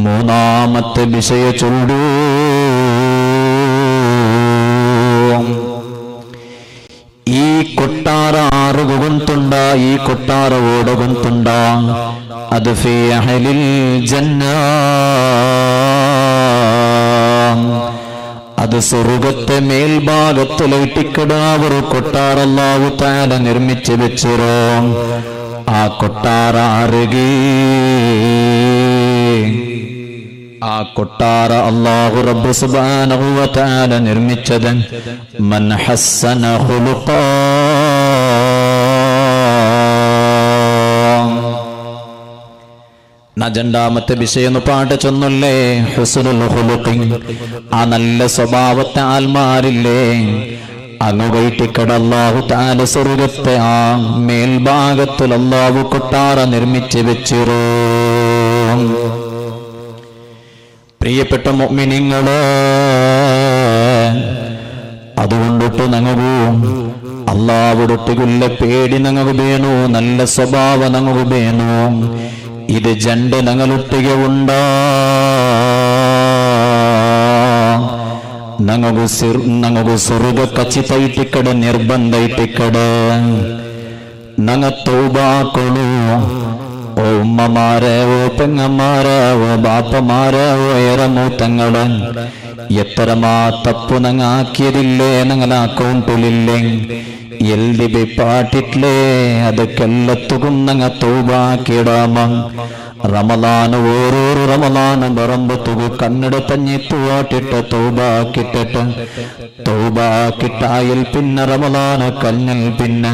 Speaker 1: മൂന്നാമത്തെ വിഷയ ചൊല്ലൂ. ഈ കൊട്ടാര ആറുകുന്തുണ്ട, ഈ കൊട്ടാര ഓടകുന്തുണ്ട. അത് ഫീ അഹ്ലിൽ ജന്ന, അത് സ്വർഗത്തെ മേൽഭാഗത്തിലേറ്റിക്കിടാ ഒരു കൊട്ടാര അല്ലാഹു തആല നിർമ്മിച്ചു വെച്ചിരോ. ആ കൊട്ടാര അരുകി ആ കൊട്ടാര അല്ലാഹു റബ്ബ് സുബ്ഹാനഹു വ തആല നിർമ്മിച്ചത് മൻ ഹസ്സന ഖുലുഖാ രണ്ടാമത്തെ വിഷയം പാട്ട് ചൊന്നല്ലേ ഹുസ്നുൽ ഖുലുഖി ആ നല്ല സ്വഭാവത്തെ ആൽമാരില്ലേ അങ്ങുകയറ്റിക്കട അല്ലാഹു തആല സ്വർഗ്ഗത്തെ ആ മേൽഭാഗത്തിൽ അല്ലാഹു കൊട്ടാര നിർമ്മിച്ച് വെച്ചിരോ. പ്രിയപ്പെട്ട മുഅ്മിനീങ്ങളെ, അതുകൊണ്ടിട്ട് ഞങ്ങു അല്ലാഹുവിന്റെ പേടി ഞങ്ങു വേണു, നല്ല സ്വഭാവം ഞങ്ങു വേണു. ഇത് രണ്ട് ഞങ്ങളൊട്ടിക ഉണ്ടാ ഞങ്ങു സ്വർഗ കച്ചിത്തയിട്ടിക്കട നിർബന്ധയിട്ടിക്കട ഞങ്ങ തൗബാക്കൊളു. ഓ ഉമ്മമാരെ, ഓ പെങ്ങന്മാരെ, ഓ ബാപ്പമാരെ, ഓ ഏറമൂത്തങ്ങള്, എത്രമാ തപ്പു ഞങ്ങ ആക്കിയതില്ലേ ഞങ്ങള അക്കൗണ്ടിലില്ലേ എൽദിബി പാട്ടിട്ലേ ಅದಕ್ಕೆಲ್ಲತ್ತುಗೂ ನಂಗ ತೌಬಾಕಿಡಾಮ. റമളാൻ ഓരോരോ റമളാൻ ബറമ്പത്തുകു കന്നഡ തഞ്ഞിത്തുവാട്ടിട്ട തൗബാക്കിട്ടിട്ട് തൗബാക്കിട്ടായിൽ പിന്നെ റമളാൻ കഞ്ഞൽ പിന്നെ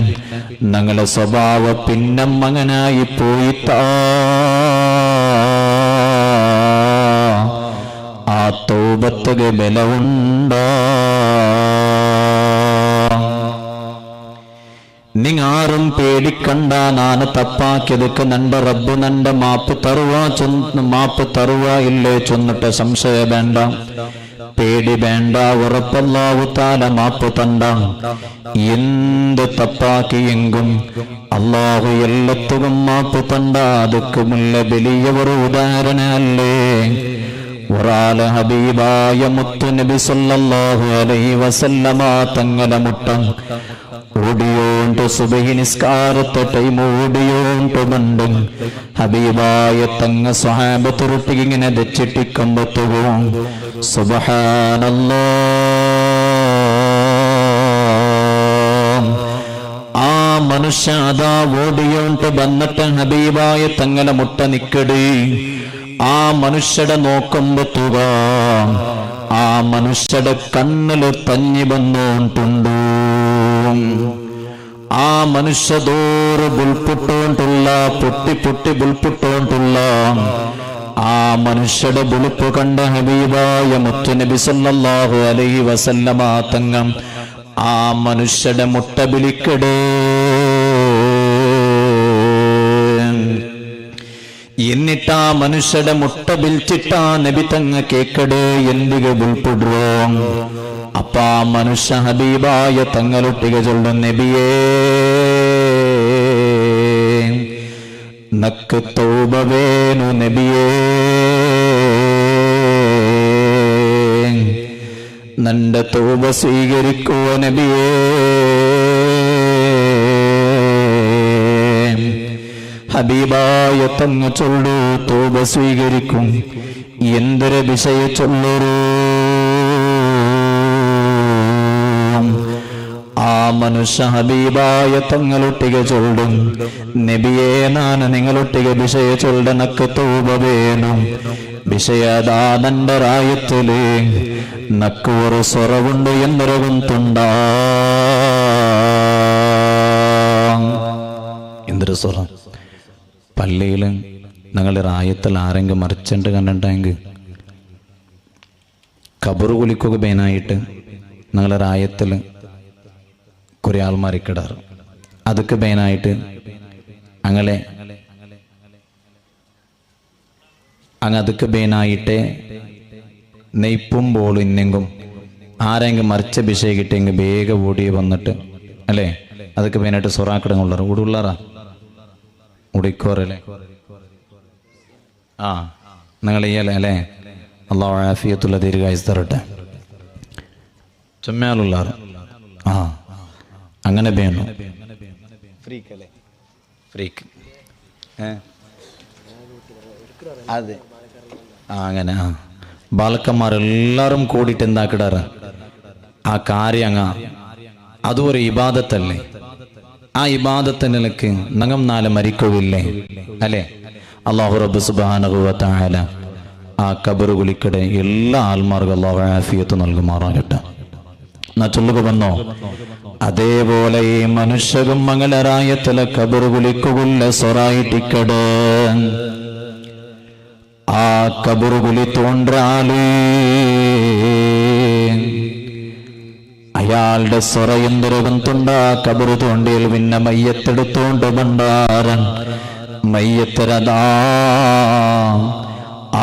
Speaker 1: ഞങ്ങളെ സ്വഭാവ പിന്നെ മങ്ങനായി പോയിത്താ. ആ തൗബത്തുക ബലവുണ്ടോ? നിങ്ങാരും പേടിക്കണ്ട, നാന് തപ്പാക്കിയതൊക്കെ നണ്ട റബ്ബ് നണ്ട മാപ്പ് തരുവ ഇല്ലേ ചൊന്നിട്ട് സംശയ വേണ്ട, പേടി വേണ്ട. ഉറപ്പല്ലാഹു തആല മാപ്പ് തണ്ട. എന്ത് തപ്പാക്കിയെങ്കും അല്ലാഹു എല്ലാത്തും മാപ്പ് തണ്ട. അതൊക്കെ മുല്ല വലിയ ഒരു ഉദാഹരണല്ലേ. ഒരാള് ഹബീബായ മുത്തു നബി സല്ലല്ലാഹു അലൈഹി വസല്ലമ തങ്ങളെ മുട്ട ഓടിയോണ്ട് സുബഹി നിസ്കാരത്തെ ടൈം ഓടിയോണ്ട് ബണ്ട് ഹബീബായ തങ്ങ സ്വഹാബത്തൊട്ടിക്ക് ഇങ്ങനെ വെച്ചിട്ടിക്കമ്പത്തുകയും സുബ്ഹാനല്ലാഹ്. ആ മനുഷ്യ അതാ ഓടിയോണ്ട് വന്നിട്ട് ഹബീബായ തങ്ങളെ മുട്ട നിക്കടി. ആ മനുഷ്യടെ നോക്കുമ്പത്തുക ആ മനുഷ്യടെ കണ്ണില് തഞ്ഞി വന്നോണ്ടുണ്ടു. ആ മനുഷ്യദോറ് ബുൾപുട്ടോണ്ടുള്ള പൊട്ടി ബുൾപുട്ടോണ്ടുള്ള ആ മനുഷ്യടെ ബുളുപ്പ് കണ്ട ഹബീബായ മുത്തുനബി സല്ലല്ലാഹു അലൈഹി വസല്ലമ തങ്ങം ആ മനുഷ്യടെ മുട്ട ബിളിക്കടേ. എന്നിട്ടാ മനുഷ്യടെ മുട്ട ബിൽച്ചിട്ടാ നബി തങ്ങ കേക്കടേ എന്തിക ബുൾപുടോ. അപ്പാ മനുഷ്യ ഹബീബായ തങ്ങളൊട്ടിക ചൊല്ലും നബിയേ നക്ക് തൗബ വേണു നബിയേ, നന്റെ തൗബ സ്വീകരിക്കുവ നബിയേ. ഹബീബായ തങ്ങ ചൊല്ലു തൗബ സ്വീകരിക്കും. എന്തൊരു വിഷയ ചൊല്ലൊരു. ആ മനുഷ്യ ഹബീബായ തങ്ങളൊട്ടിക ചൊല്ലും നബിയേ നാന് നിങ്ങളൊട്ടിക വിഷയ ചൊല്ലനക്ക് തൗബ വേണം. വിഷയദാ നന്റെ റായത്തില് നക്ക് ഒരു സ്വറവുണ്ട് എന്നൊരകുന്തുണ്ടാ. എന്തൊരു സ്വറം. പള്ളിയിൽ ഞങ്ങളുടെ റായത്തിൽ ആരെങ്കിലും മറിച്ചിട്ട് കണ്ടിട്ടെങ്കിൽ കബറ് കുലിക്കുക ബേനായിട്ട് ഞങ്ങളുടെ റായത്തിൽ കുറേ ആൾ മറിക്കിടാറ്. അതൊക്കെ ബേനായിട്ട് അങ്ങനെ അതൊക്കെ ബേനായിട്ട് നെയ്പ്പുമ്പോൾ ഇന്നെങ്കും ആരെങ്കിലും മറിച്ച വിഷയം കിട്ടിയെങ്കിൽ വേഗം ഓടി വന്നിട്ട് അല്ലേ അതൊക്കെ ബേനായിട്ട് സൊറാക്കിടങ്ങുള്ളാറ് ഓടുള്ളാറാ ഉടിക്കോറല്ലേ. ആ നിങ്ങൾ ചെയ്യല്ലേ അല്ലേ. അല്ലാഹു ആഫിയത്തുള്ള ദീർഘായുസ്സ് തരട്ടെ. ചുമ്മാലുള്ളാറ് ആ അങ്ങനെ വേണം. ഫ്രീക്ക് അതെ ആ അങ്ങനെ ആ ബാലക്കന്മാരെല്ലാരും കൂടിയിട്ട് എന്താക്കിടാറ് ആ കാര്യം അങ്ങ അതും ഒരു ഇബാദത്തല്ലേ. ആ ഇബാദത്തിനിലക്ക് നങ്ങം നാല് മരിക്കുകയില്ലേ അല്ലെ? അല്ലാഹു റബ്ബ് സുബ്ഹാനഹു വ തആല ആ ഖബറ് കുലിക്കടെ എല്ലാ ആൽമാർക്കും അല്ലാഹു ആഫിയത്ത് നൽകുമാറാകട്ടെ. എന്നാ ചൊല്ലുക വന്നോ, അതേപോലെ ഈ മനുഷ്യരും മംഗളരായത്തിലെ ഖബറ് കുലിക്കുകൊല്ല സൊറായിട്ടിക്കട് ആ ഖബറ് കുലി തോன்றாല് അയാളുടെ സൊറയെന്തൊരുകം തൊണ്ടാ ഖബറ് തോണ്ടിയിൽ പിന്നെ മയ്യത്തെടുത്തോണ്ട് ഭണ്ഡാരൻ മയ്യത്തരതാ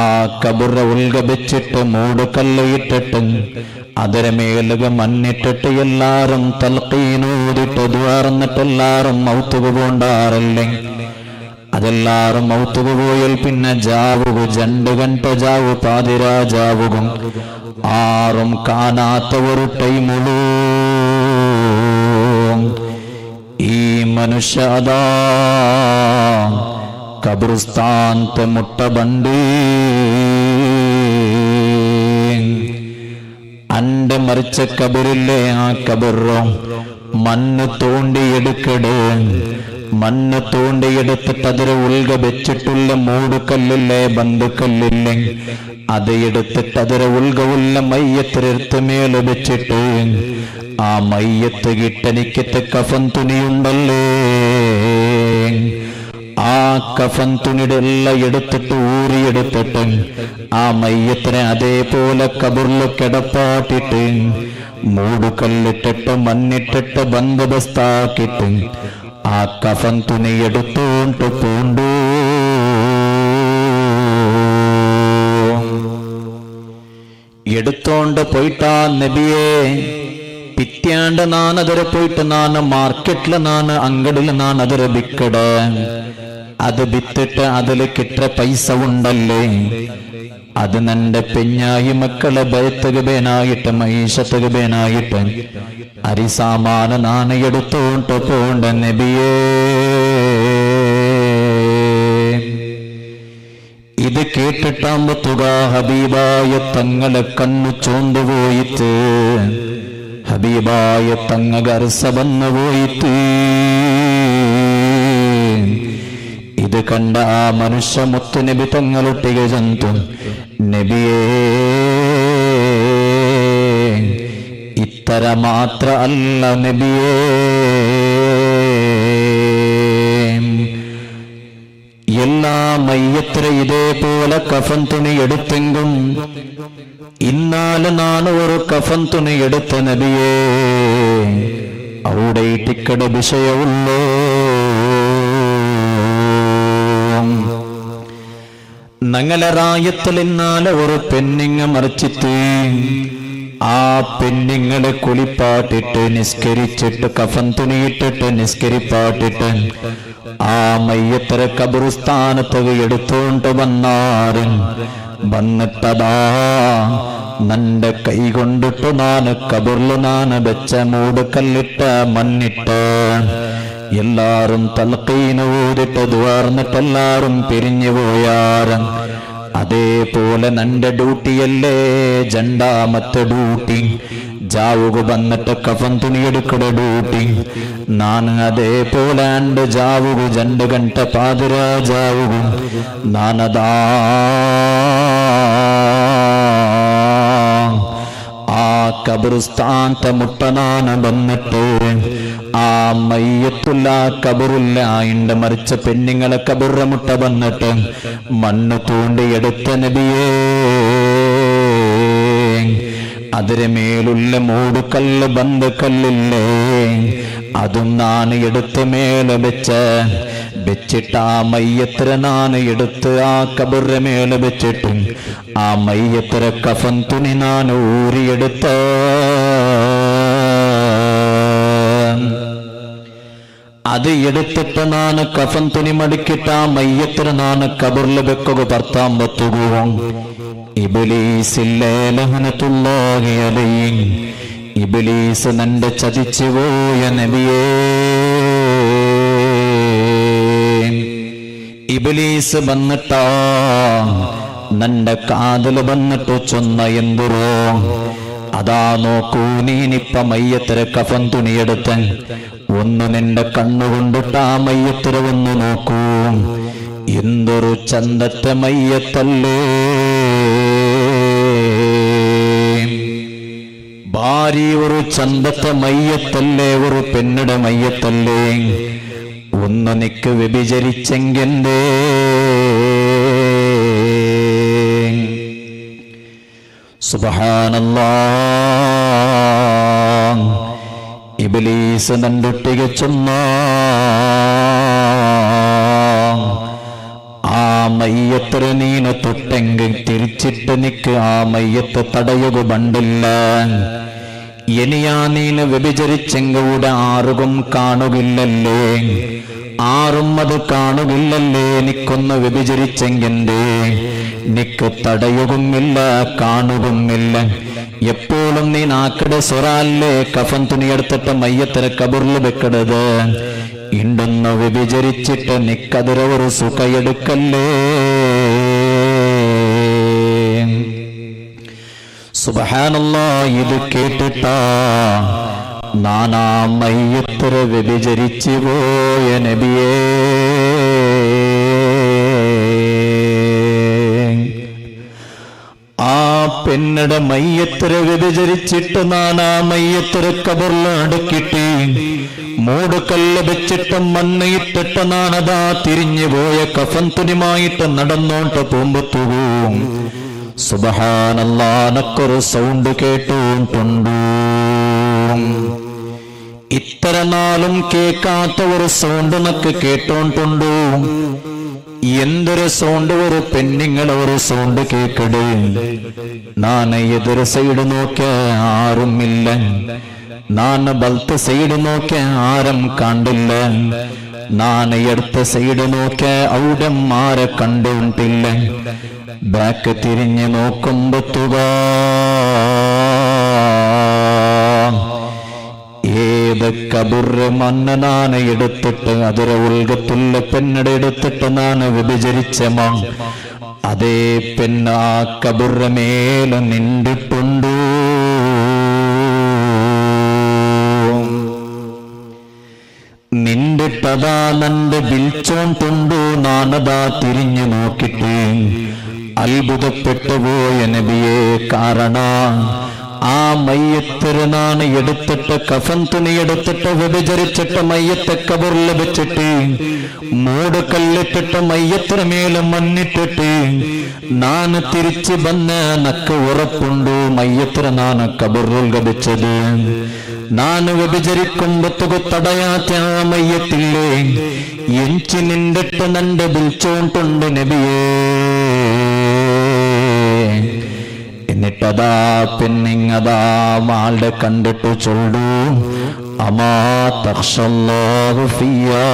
Speaker 1: ആ ഖബറ് ഉൾഗപിച്ചിട്ട് മൂടുകല്ലിട്ടിട്ട് അതിരെ മേലുക മണ്ണിട്ടിട്ട് എല്ലാരും തൽഖീനൂതിട്ട് ദ്വാർന്നിട്ട് എല്ലാരും മൗത്തുക പോണ്ടാറല്ലേ. അതെല്ലാരും മൗത്തുക പോയാൽ പിന്നെ ജാവുക 2 ഗಂಟ ജാവു പാതിരാ ജാവുകും ആറും കാണാത്ത ഒരു ടൈമുള്ളൂ. ഈ മനുഷ്യതാ ഖബർസ്ഥാനത്തെ മുട്ടബണ്ട് അന്റെ മറിച്ച ഖബറില്ലേ ആ ഖബറോ മണ്ണ് തോണ്ടിയെടുക്കട്. മണ്ണ് തോണ്ടിയെടുത്തിട്ട് അതിരെ ഉൾഗ വെച്ചിട്ടുള്ള മൂടുകല്ലില്ലേ ബന്ധുക്കല്ലില്ലേ അത് എടുത്തിട്ട് അതിരെ ഉൾഗവുള്ള മയ്യത്തിരെടുത്ത് മേലെ വെച്ചിട്ട് ആ മയ്യത്ത് കിട്ടനിക്കത്തെ കഫൻ തുണിയുണ്ടല്ലേ ആ കഫൻ തുണിയുടെ എല്ലാം എടുത്തിട്ട് ഊറിയെടുത്തിട്ട് ആ മയ്യത്തിനെ അതേപോലെ കബറിൽ കിടപ്പാട്ടിട്ട് മൂടുകല്ലിട്ടിട്ട് മണ്ണിട്ടിട്ട് ബന്ദോബസ്താക്കിട്ട് ആ കഫൻ തുണി എടുത്തോണ്ട് പോണ്ടു. എടുത്തോണ്ട് പോയിട്ടാ നബിയെ പിറ്റാണ്ട് നാനതിരെ പോയിട്ട് നാന് മാർക്കറ്റില് നാന് അങ്കടില് നാനതിരെ വിക്കട അത് വിത്തിട്ട് അതില് കിട്ട പൈസ ഉണ്ടല്ലേ അത് നന്റെ പെഞ്ഞായി മക്കളെ ഭയത്തുകബേനായിട്ട് മൈഷത്തുകബേനായിട്ട് അരിസാമാന നാണ് എടുത്തോണ്ട് പോണ്ട നബിയേ. ഇത് കേട്ടിട്ടാകുമ്പോ തുക ഹബീബായ തങ്ങളെ കണ്ണു ചോണ്ടുപോയിട്ട് ഹബീബായ തങ്ങ ഗർസ വന്നു പോയിട്ട് ഇത് കണ്ട ആ മനുഷ്യ മുത്തു നബി തങ്ങളൊട്ടിക ജന്തു നബിയേ ഇത്തര മാത്ര അല്ല നബിയേ എല്ലാ മയ്യത്ര ഇതേപോലെ കഫൻ തുണി എടുത്തെങ്കും ഇന്നാല് നാണ് ഒരു കഫൻ തുണി എടുത്ത നബിയേ അവിടെ ടിക്കട് വിഷയമുള്ളൂ. ഞങ്ങളെ റായത്തിൽ ഇന്നാലെ ഒരു പെണ്ണിങ്ങ മറിച്ചിട്ട് ആ പെണ്ണിങ്ങളെ കുളിപ്പാട്ടിട്ട് നിസ്കരിച്ചിട്ട് കഫൻ തുണിയിട്ടിട്ട് നിസ്കരിപ്പാട്ടിട്ട് ആ മയ്യത്തര ഖബർസ്ഥാനത്ത് എടുത്തോണ്ട് വന്നാരൻ വന്നിട്ടതാ നന്റെ കൈ കൊണ്ടിട്ട് നാന് ഖബറില് നാന് വെച്ച മൂടുകല്ലിട്ട് മണ്ണിട്ട് എല്ലാരും തൽഖീന ഊതിട്ട് ദ്വാർന്നിട്ട് എല്ലാരും പിരിഞ്ഞു പോയാരം. അതേപോലെ നന്റെ ഡ്യൂട്ടിയല്ലേ 2ാമത്തെ ഡ്യൂട്ടി ജാവുക വന്നിട്ട് കഫൻ തുണിയെടുക്കട ഡ്യൂട്ടി നാന് അതേപോലെ ആണ്ട് ജാവുക 2 ಗಂಟ പാതിരാ ജാവുക നാനതാ ആ ഖബർസ്ഥാനത്തെ മുട്ടനാന വന്നിട്ട് ആ മയ്യത്തുള്ള കബറുള്ള ആയിണ്ട് മറിച്ച പെണ്ണുങ്ങളെ കബറ മുട്ട വന്നിട്ട് മണ്ണ് തോണ്ടിയെടുത്ത നബിയേ അതിരെ മേലുള്ള മൂടുകല്ല് ബന്ധക്കല്ലില്ലേ അതും നാണ് എടുത്ത് മേലെ വെച്ചിട്ട് ആ മയ്യത്ര നാണ് എടുത്ത് ആ കബറ മേലെ വെച്ചിട്ട് ആ മയ്യത്ര കഫൻ തുണി നാണ് ഊരിയെടുത്ത അത് എടുത്തിട്ട് നാണ് കഫൻ തുണി മടിക്കിട്ട് ആ മയ്യത്ര നാണ് കബറിൽ വെക്കുക ഭർത്താൻ പത്തുകയും ഇബ്ലീസില്ലേ ലഅനത്തുല്ലാഹി അലൈഹി ഇബ്ലീസ് നന്റെ ചതിച്ചു പോയ നബിയേ ഇബ്ലീസ് വന്നിട്ടാ നന്റെ കാതില് വന്നിട്ട് ചൊന്ന എന്തുറോ അതാ നോക്കൂ, നീനിപ്പ മയ്യത്തിരെ കഫൻ തുണിയെടുത്ത് ഒന്ന് നിന്റെ കണ്ണുകൊണ്ടിട്ട് ആ മയ്യത്തിരെ ഒന്ന് നോക്കൂ. എന്തൊരു ചന്തത്തെ മയ്യത്തല്ലേ, ഭാര്യ ഒരു ചന്തത്തെ മയ്യത്തല്ലേ, ഒരു പെണ്ണിടെ മയ്യത്തല്ലേ. ഒന്ന് നിക്ക് വ്യഭിചരിച്ചെങ്കിൻ്റെ സുബ്ഹാനല്ലാഹ്. ഇബ്ലീസ് നണ്ടുട്ടിക ചൊന്ന ആ മയ്യത്തിന് നീന തൊട്ടെങ്കിൽ തിരിച്ചിട്ട് നിക്ക് ആ മയ്യത്ത് തടയുക ബണ്ടില്ല. ഇനിയാ നീന് വ്യഭിചരിച്ചെങ്കൂടെ ആറുകും കാണുകില്ലല്ലേ, ആറും അത് കാണുകില്ലല്ലേ. നിക്കൊന്ന് വ്യഭിചരിച്ചെങ്കിൻ്റെ നിക്ക് തടയുകുമില്ല, കാണുകുമില്ല. എപ്പോഴും നീ നാക്കടെ സ്വറാല്ലേ കഫൻ തുണിയെടുത്തിട്ട് മയ്യത്തിരെ കബറിൽ വെക്കടത്. ഇണ്ടൊന്ന് വ്യഭിചരിച്ചിട്ട് നിക്കതിരെ ഒരു സുഖയെടുക്കല്ലേ. സുബ്ഹാനല്ലാഹ്. ഇത് കേട്ടിട്ടാ നാനാ മയ്യത്തിരെ വ്യഭിചരിച്ചു പോയ നബിയേ, ആ പെണ്ണുടെ മയ്യത്തിരെ വ്യഭിചരിച്ചിട്ട് നാനാ മയ്യത്തിരെ കബറിൽ അടുക്കിട്ട് മൂടുകല്ല് വെച്ചിട്ട് മണ്ണയിട്ടിട്ട് നാണതാ തിരിഞ്ഞു പോയ കഫൻ തുണിമായിട്ട് നടന്നോട്ട് പോകുമ്പത്തുവും സുബ്ഹാനല്ലാഹ് നക്കൊരു സൗണ്ട് കേട്ടോണ്ടുണ്ടു. ഇത്ര നാളും കേൾക്കാത്ത ഒരു സൗണ്ട് നക്ക് കേട്ടോണ്ടുണ്ടു. എന്തൊരു സൗണ്ട്, ഒരു പെണ്ണുങ്ങളെ ഒരു സൗണ്ട് കേക്കട്. നാന് എതിർ സൈഡ് നോക്കിയ ആരുമില്ല, നാന് ബലത്തെ സൈഡ് നോക്കിയ ആരും കണ്ടില്ല, നാന് എടുത്ത സൈഡ് നോക്കിയ അവിടെ ആരെ കണ്ടിട്ടില്ല. ബാക്ക് തിരിഞ്ഞ് നോക്കുമ്പത്തുക ഏത് കബറ് മണ്ണ് നാന് എടുത്തിട്ട് അതിരെ ഉൾഗത്തുള്ള പെണ്ണടെ എടുത്തിട്ട് നാന് വ്യഭിചരിച്ചമ അതേ പെണ്ണ് ആ കബറ് മേലെ നിന്നിട്ടുണ്ടു. നിന്നിട്ടതാ നണ്ട് വിളിച്ചോണ്ടുണ്ടു. നാനതാ തിരിഞ്ഞു നോക്കിട്ട് അത്ഭുതപ്പെട്ടു പോയ നബിയെ. കാരണം ആ മയ്യത്തിരെ നാണ് എടുത്തിട്ട് കഫൻ തുണിയെടുത്തിട്ട് വ്യഭിചരിച്ചിട്ട് മയ്യത്തെ കബറിൽ വെച്ചിട്ട് മൂടുകല്ലിട്ടിട്ട് മയ്യത്തിനു മേലെ മണ്ണിട്ടിട്ട് നാന് തിരിച്ചു വന്ന് നക്ക് ഉറപ്പുണ്ടു മയ്യത്തിനെ നാണ് കബറിൽ ഗതിച്ചത്. നാന് വ്യഭിചരിക്കുമ്പത്തുക തടയാത്ത ആ മയ്യത്തില്ലേ എഞ്ചി നിന്നിട്ട് നന്റെ വിളിച്ചോണ്ടുണ്ട് നബിയേ. എന്നിട്ടതാ പെണ്ണിങ്ങതാ ആളുടെ കണ്ടിട്ട് ചൊല്ലു, അമാ തഖ്ശല്ലാഹു ഫിയ്യാ,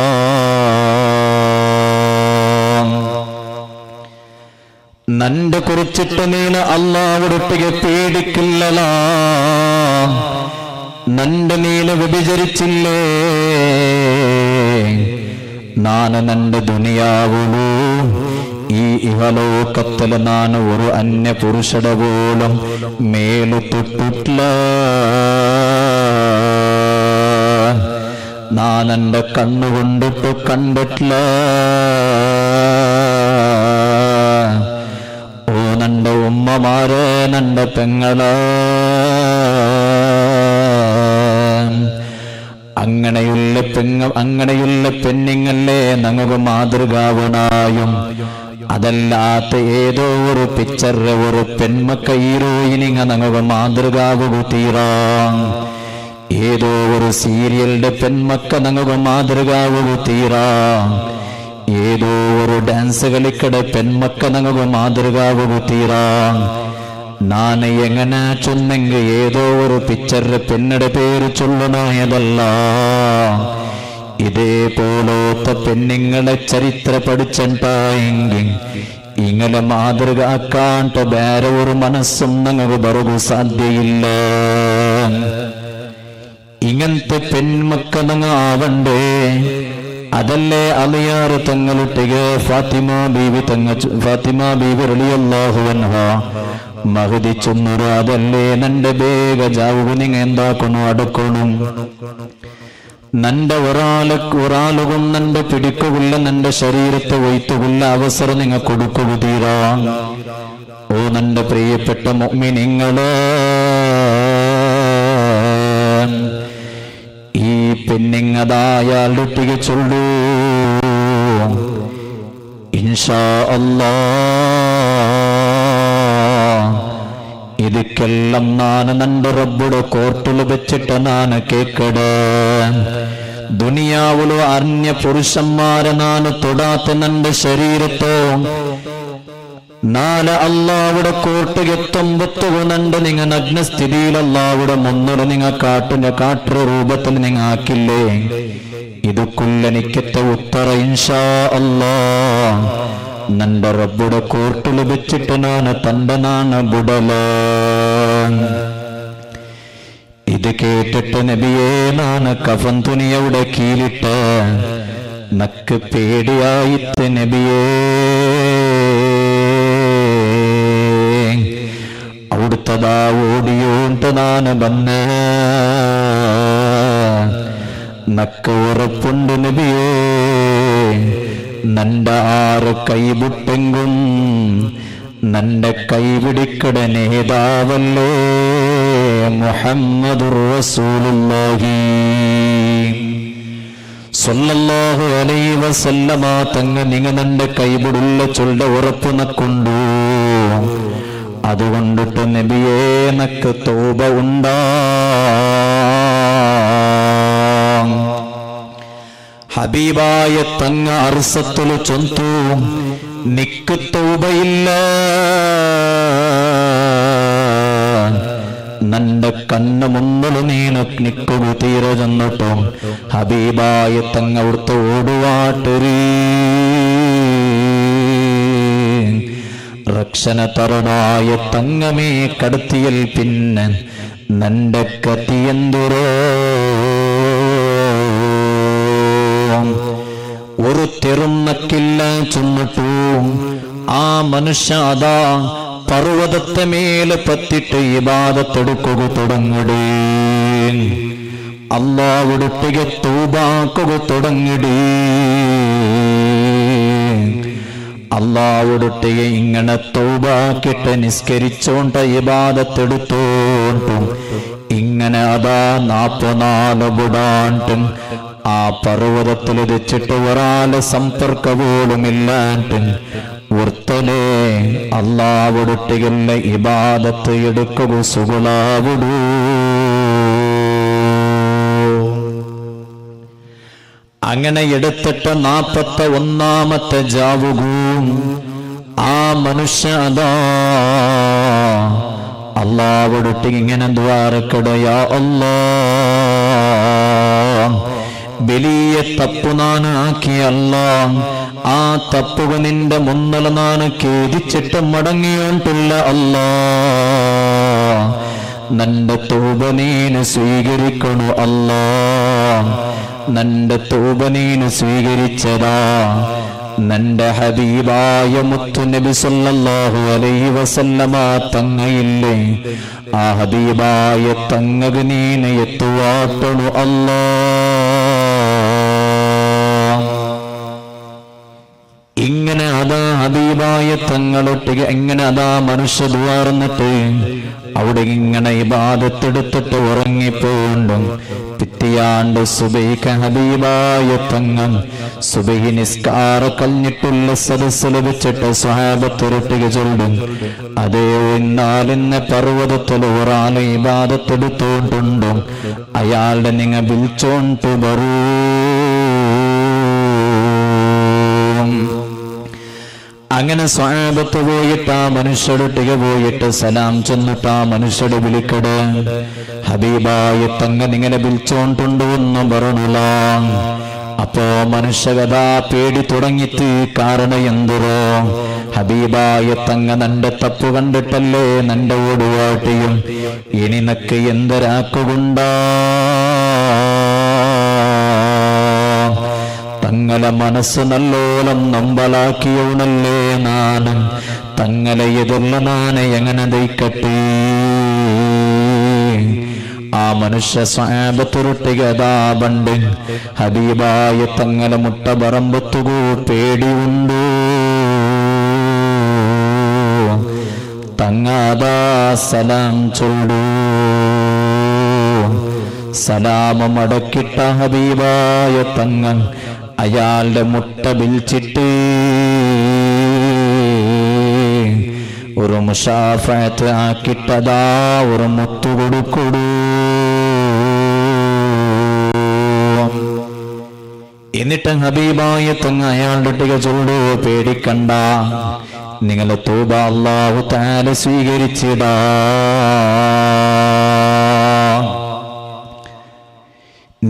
Speaker 1: നന്റെ കുറിച്ചിട്ട് നീന അല്ലാഹുവിനെ പേടിക്കില്ലലാ, നന്റെ നീല വ്യഭിചരിച്ചില്ലേ, നാന് നന്റെ ദുനിയാവുളൂ ഈ ഇഹലോകത്തില് നാന് ഒരു അന്യ പുരുഷയുടെ പോലും മേലു തൊട്ടിട്ടില്ല. നാനെന്റെ കണ്ണുകൊണ്ടിട്ട് കണ്ടിട്ടില്ല. ഓ നന്റെ ഉമ്മമാരെ, നന്റെ പെങ്ങള്, അങ്ങനെയുള്ള പെണ്ണിങ്ങല്ലേ നമുക്ക് മാതൃകാവനായും. അതല്ലാത്ത ഏതോ ഒരു പിക്ചറ് ഒരു പെൺമക്ക ഹീറോയിനിങ്ങ നമുക്ക് മാതൃകാവു തീരാം. ഏതോ ഒരു സീരിയലിന്റെ പെൺമക്ക നമുക്ക് മാതൃകാവു തീരാം. ഏതോ ഒരു ഡാൻസ് കളിക്കടെ പെൺമക്ക നമുക്ക് മാതൃകാവു തീരാം. നാന് എങ്ങനെ ചൊന്നെങ്കിൽ ഏതോ ഒരു പിക്ചറിന്റെ പെണ്ണുടെ പേര് ചൊല്ലണായതല്ല. ഇതേപോലത്തെ പെണ്ണുങ്ങളെ ചരിത്ര പഠിച്ചിട്ടായെങ്കിൽ ഇങ്ങനെ മാതൃക ആക്കാണ്ട് വേറെ ഒരു മനസ്സും ഞങ്ങൾക്ക് ബറുകു സാധ്യയില്ല. ഇങ്ങനത്തെ പെൺമക്ക ഞങ്ങൾ ആവണ്ടേ. അതല്ലേ അലിയാറ് തങ്ങളുടെ ഫാത്തിമ ബീവി റളിയല്ലാഹു അൻഹ മഹദി ചൊന്നുരാതല്ലേ നന്റെ ಬೇಗ ಜಾವು ನಿಂಗ ಎಂದಾಕೊನು ಅಡಕೊನು നന്റെ ഒരാളുകും നന്റെ പിടിക്കുകില്ല നന്റെ ശരീരത്തെ ഒയ്ത്തുകില്ല അവസരം നിങ്ങ കൊടുക്കുകുതീരാ ഓ നന്റെ പ്രിയപ്പെട്ട മുഅ്മിനീങ്ങളെ ഈ പെണ്ണിങ്ങതായാളൊട്ടിಗೆ ചൊല്ലൂ ഇൻഷാ അല്ലാഹ് ಇದಕ್ಕೆಲ್ಲಂ ನಾನು ನನ್ನ ರಬ್ಬುಡು ಕೋರ್ಟುಲು ಬೆಚ್ಚಿಟ್ಟ ನಾನು ಕೇಕಡ ದುನಿಯಾವುಲು ಅನ್ಯ ಪುರುಷന്മാരെ ನಾನು തൊടാത്ത ನನ್ನ ശരീരത്തോ നാല് അല്ലാഹുടെ കോർട്ടിಗೆത്തുമ്പത്തുക നണ്ട് നിങ്ങ നഗ്ന സ്ഥിതിയിൽ അല്ലാഹുടെ മുന്നിൽ നിങ്ങ കാട്ടുന്ന രൂപത്തിൽ നിങ്ങ ആക്കില്ലേ ಇದಕ್ಕೆಲ್ಲನಿಕ್ಕೆತ್ತ ಉತ್ತರ ಇನ್ಶಾ ಅല്ലാಹ್ നന്റെ റബ്ബുടെ കോർട്ടിൽ വെച്ചിട്ട് നാണ് തന്റെ നാണ് ബുടല ഇത് കേട്ടിട്ട് നബിയെ നാണ് കഫൻ തുണിയുടെ കീഴിട്ട് നക്ക് പേടിയായിട്ട് നബിയേ അവിടുത്തതാ ഓടിയോണ്ട് നാണ് വന്ന നക്ക് ഉറപ്പുണ്ട് നബിയേ നന്റെ ആറ് കൈബുട്ടെങ്കും നന്റെ കൈപിടിക്കട നേതാവല്ലേ മുഹമ്മദുർ റസൂലുള്ളാഹി സ്വല്ലല്ലാഹു അലൈഹി വസല്ലമ തങ്ങ നിങ്ങ നന്റെ കൈപിടുള്ള ചൊല്ല ഉറപ്പ് നക്കൊണ്ടു അതുകൊണ്ടിട്ട് നബിയേ നക്ക് തൗബ ഉണ്ടാ ഹബീബായ തങ്ങ അർസത്തുല് ചൊന്തു നിക്ക് തൗബയില്ല നന്റെ കണ്ണ് മുന്നിൽ നീന നിക്കുക തീരെ ചെന്നിട്ടോ ഹബീബായ തങ്ങ അവിടുത്തെ ഓടുവാട്ടരീ രക്ഷണ തരണായ തങ്ങമേ കടത്തിയൽ പിന്നെ നന്റെ കത്തിയെന്തുരോ ഒരു തെറുന്നക്കില്ല ചൊന്നിട്ടു ആ മനുഷ്യ അതാ പർവ്വതത്തെ മേലെ പത്തിട്ട് ഇബാദത്തെടുക്കുക തുടങ്ങിടേ അല്ലാഹുവിടൊട്ടിಗೆ തൗബാക്കുക തുടങ്ങിടേ അല്ലാഹുവിടൊട്ടിಗೆ ഇങ്ങനെ തൗബാക്കിട്ട് നിസ്കരിച്ചോണ്ട ഇബാദത്തെടുത്തോണ്ടും ഇങ്ങനെ അതാ 44 ബുടാണ്ടും ആ പർവ്വതത്തിൽ വെച്ചിട്ട് ഒരാളെ സമ്പർക്ക പോലുമില്ലാണ്ട് വൃത്തലേ അല്ലാഹുവിടൊട്ടികല്ല ഇബാദത്ത് എടുക്കുക സുഖലാവിടൂ അങ്ങനെ എടുത്തിട്ട് 41ാമത്തെ ജാവുകൂ ആ മനുഷ്യ അതാ അല്ലാഹുവിടൊട്ടിಗೆ ഇങ്ങനെ ദ്വാരക്കട യാ അല്ലാഹ് വലിയ തപ്പു നാണ് ആക്കിയല്ല ആ തപ്പുക നിന്റെ മുന്നിൽ നാണ് ഖേദിച്ചിട്ട് മടങ്ങിയോണ്ടില്ല അല്ലാ നന്റെ തൗബ നീന് സ്വീകരിക്കണു അല്ലാ നന്റെ തൗബ നീന് സ്വീകരിച്ചതാ നന്റെ ഹബീബായ മുത്തു നബി സല്ലല്ലാഹു അലൈഹി വസല്ലമ തങ്ങയില്ലേ ആ ഹബീബായ തങ്ങക നീന് എത്തുവാട്ടണു അല്ലാ ഇങ്ങനെ അതാ ഹബീബായ തങ്ങളൊട്ടിಗೆ എങ്ങനെ അതാ മനുഷ്യ ദ്വാർന്നിട്ട് അവിടെ ഇങ്ങനെ ഇബാദത്തെടുത്തിട്ട് ഉറങ്ങിപ്പോണ്ടും പിറ്റിയാണ്ട് സുബൈക്ക് ഹബീബായ തങ്ങം സുബഹി നിസ്കാര കഴിഞ്ഞിട്ടുള്ള സദസ്സിൽ വെച്ചിട്ട് സ്വഹാബത്തൊരൊട്ടിಗೆ ചൊല്ലും അതേ ഇന്നാലിന്ന് പർവ്വതത്തിൽ ഒരാളെ ഇബാദത്തെടുത്തോണ്ടുണ്ടും അയാളുടെ നിങ്ങ വിളിച്ചോണ്ട് വരൂ അങ്ങനെ സ്വഹാബത്ത് പോയിട്ട് ആ മനുഷ്യരൊട്ടിಗೆ പോയിട്ട് സലാം ചെന്നിട്ട് ആ മനുഷ്യരെ വിളിക്കട ഹബീബായ തങ്ങ നിങ്ങനെ വിളിച്ചോണ്ടുണ്ടോ എന്ന് പറഞ്ഞില്ല അപ്പോ മനുഷ്യകഥ പേടി തുടങ്ങിത്ത് കാരണം എന്തുറോ ഹബീബായ തങ്ങ നന്റെ തപ്പു കണ്ടിട്ടല്ലേ നന്റെ ഓടുവാട്ടിയും ഇനി നക്ക് എന്തരാക്കുകൊണ്ടാ തങ്ങളെ മനസ്സ് നല്ലോലം നമ്പലാക്കിയവണല്ലേ നാനും തങ്ങളെ എതിർന്നാനെ എങ്ങനെ ദയിക്കട്ടെ. ആ മനുഷ്യ സ്വഹാബത്തുരുട്ടികതാ പണ്ട് ഹബീബായ തങ്ങളെ മുട്ടപറമ്പത്തുകൂ പേടിയുണ്ടു. തങ്ങാതാ സലാം ചൊല്ലു. സലാമ മടക്കിട്ട ഹബീബായ തങ്ങൾ അയാളുടെ മുട്ട വിളിച്ചിട്ട് ഒരു മുസാഫത്ത് ആക്കിട്ടതാ ഒരു മുത്തു കൊടുക്കൊടു. എന്നിട്ട് ഹബീബായ തങ്ങ അയാളുടെ ഒട്ടിക ചൊല്ലു, പേടിക്കണ്ട, നിങ്ങളെ തൗബ അല്ലാഹു തആല സ്വീകരിച്ചിടാ.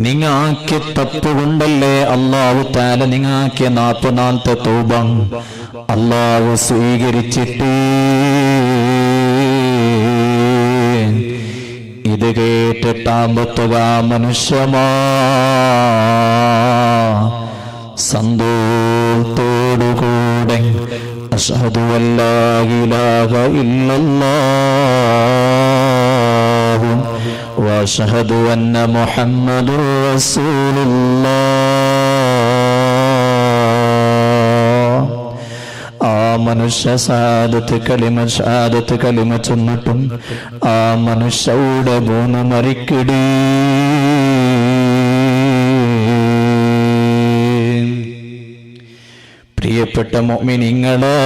Speaker 1: നിങ്ങാക്കിയ തപ്പുകൊണ്ടല്ലേ അല്ലാഹു തആല നിങ്ങാക്കിയ 44 തൗബ അല്ലാഹു സ്വീകരിച്ചിട്ട്. ഇത് കേട്ടിട്ടാമ്പത്തുക മനുഷ്യമാ സന്തോഷത്തോടുകൂടെ അഷ്ഹദു അല്ലാ ഇലാഹ ഇല്ലല്ലാഹു വഅഷ്ഹദു അന്ന മുഹമ്മദുർ റസൂലുള്ളാഹ്. ആ മനുഷ്യ ഷഹാദത്ത് കലിമ ചൊന്നിട്ടും ആ മനുഷ്യയുടെ മൂന്ന് മരിക്കിടി. പ്രിയപ്പെട്ട മുഅ്മിനീങ്ങളെ,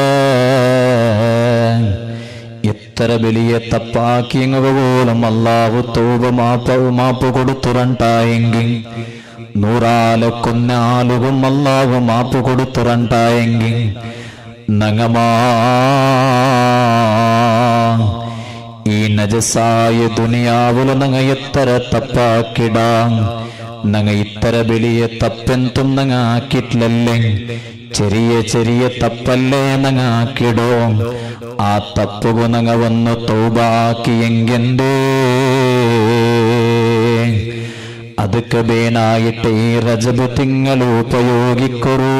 Speaker 1: എത്ര വലിയ തപ്പാക്കിയങ്ങ പോലും അല്ലാഹു തൗബ മാപ്പ് കൊടുത്തുറണ്ടായെങ്കിൽ, 100 കൊന്നാലുകും അല്ലാഹു മാപ്പ് കൊടുത്തുറണ്ടായെങ്കിൽ, നങ്ങമാ ഈ നജസായ ദുനിയാവുല നങ്ങ എത്ര തപ്പാക്കിടാം. നങ്ങ ഇത്ര വലിയ തപ്പെന്തും നങ്ങ ആക്കിട്ടില്ലല്ലേ. ചെറിയ തപ്പല്ലേ നങ്ങ ആക്കിടോ. ആ തപ്പുക നങ്ങ വന്ന് തൗബാക്കിയെങ്കെന്തേ അതൊക്കെ ബേനായിട്ട് ഈ റജബ് തിങ്കൾ ഉപയോഗിക്കറൂ.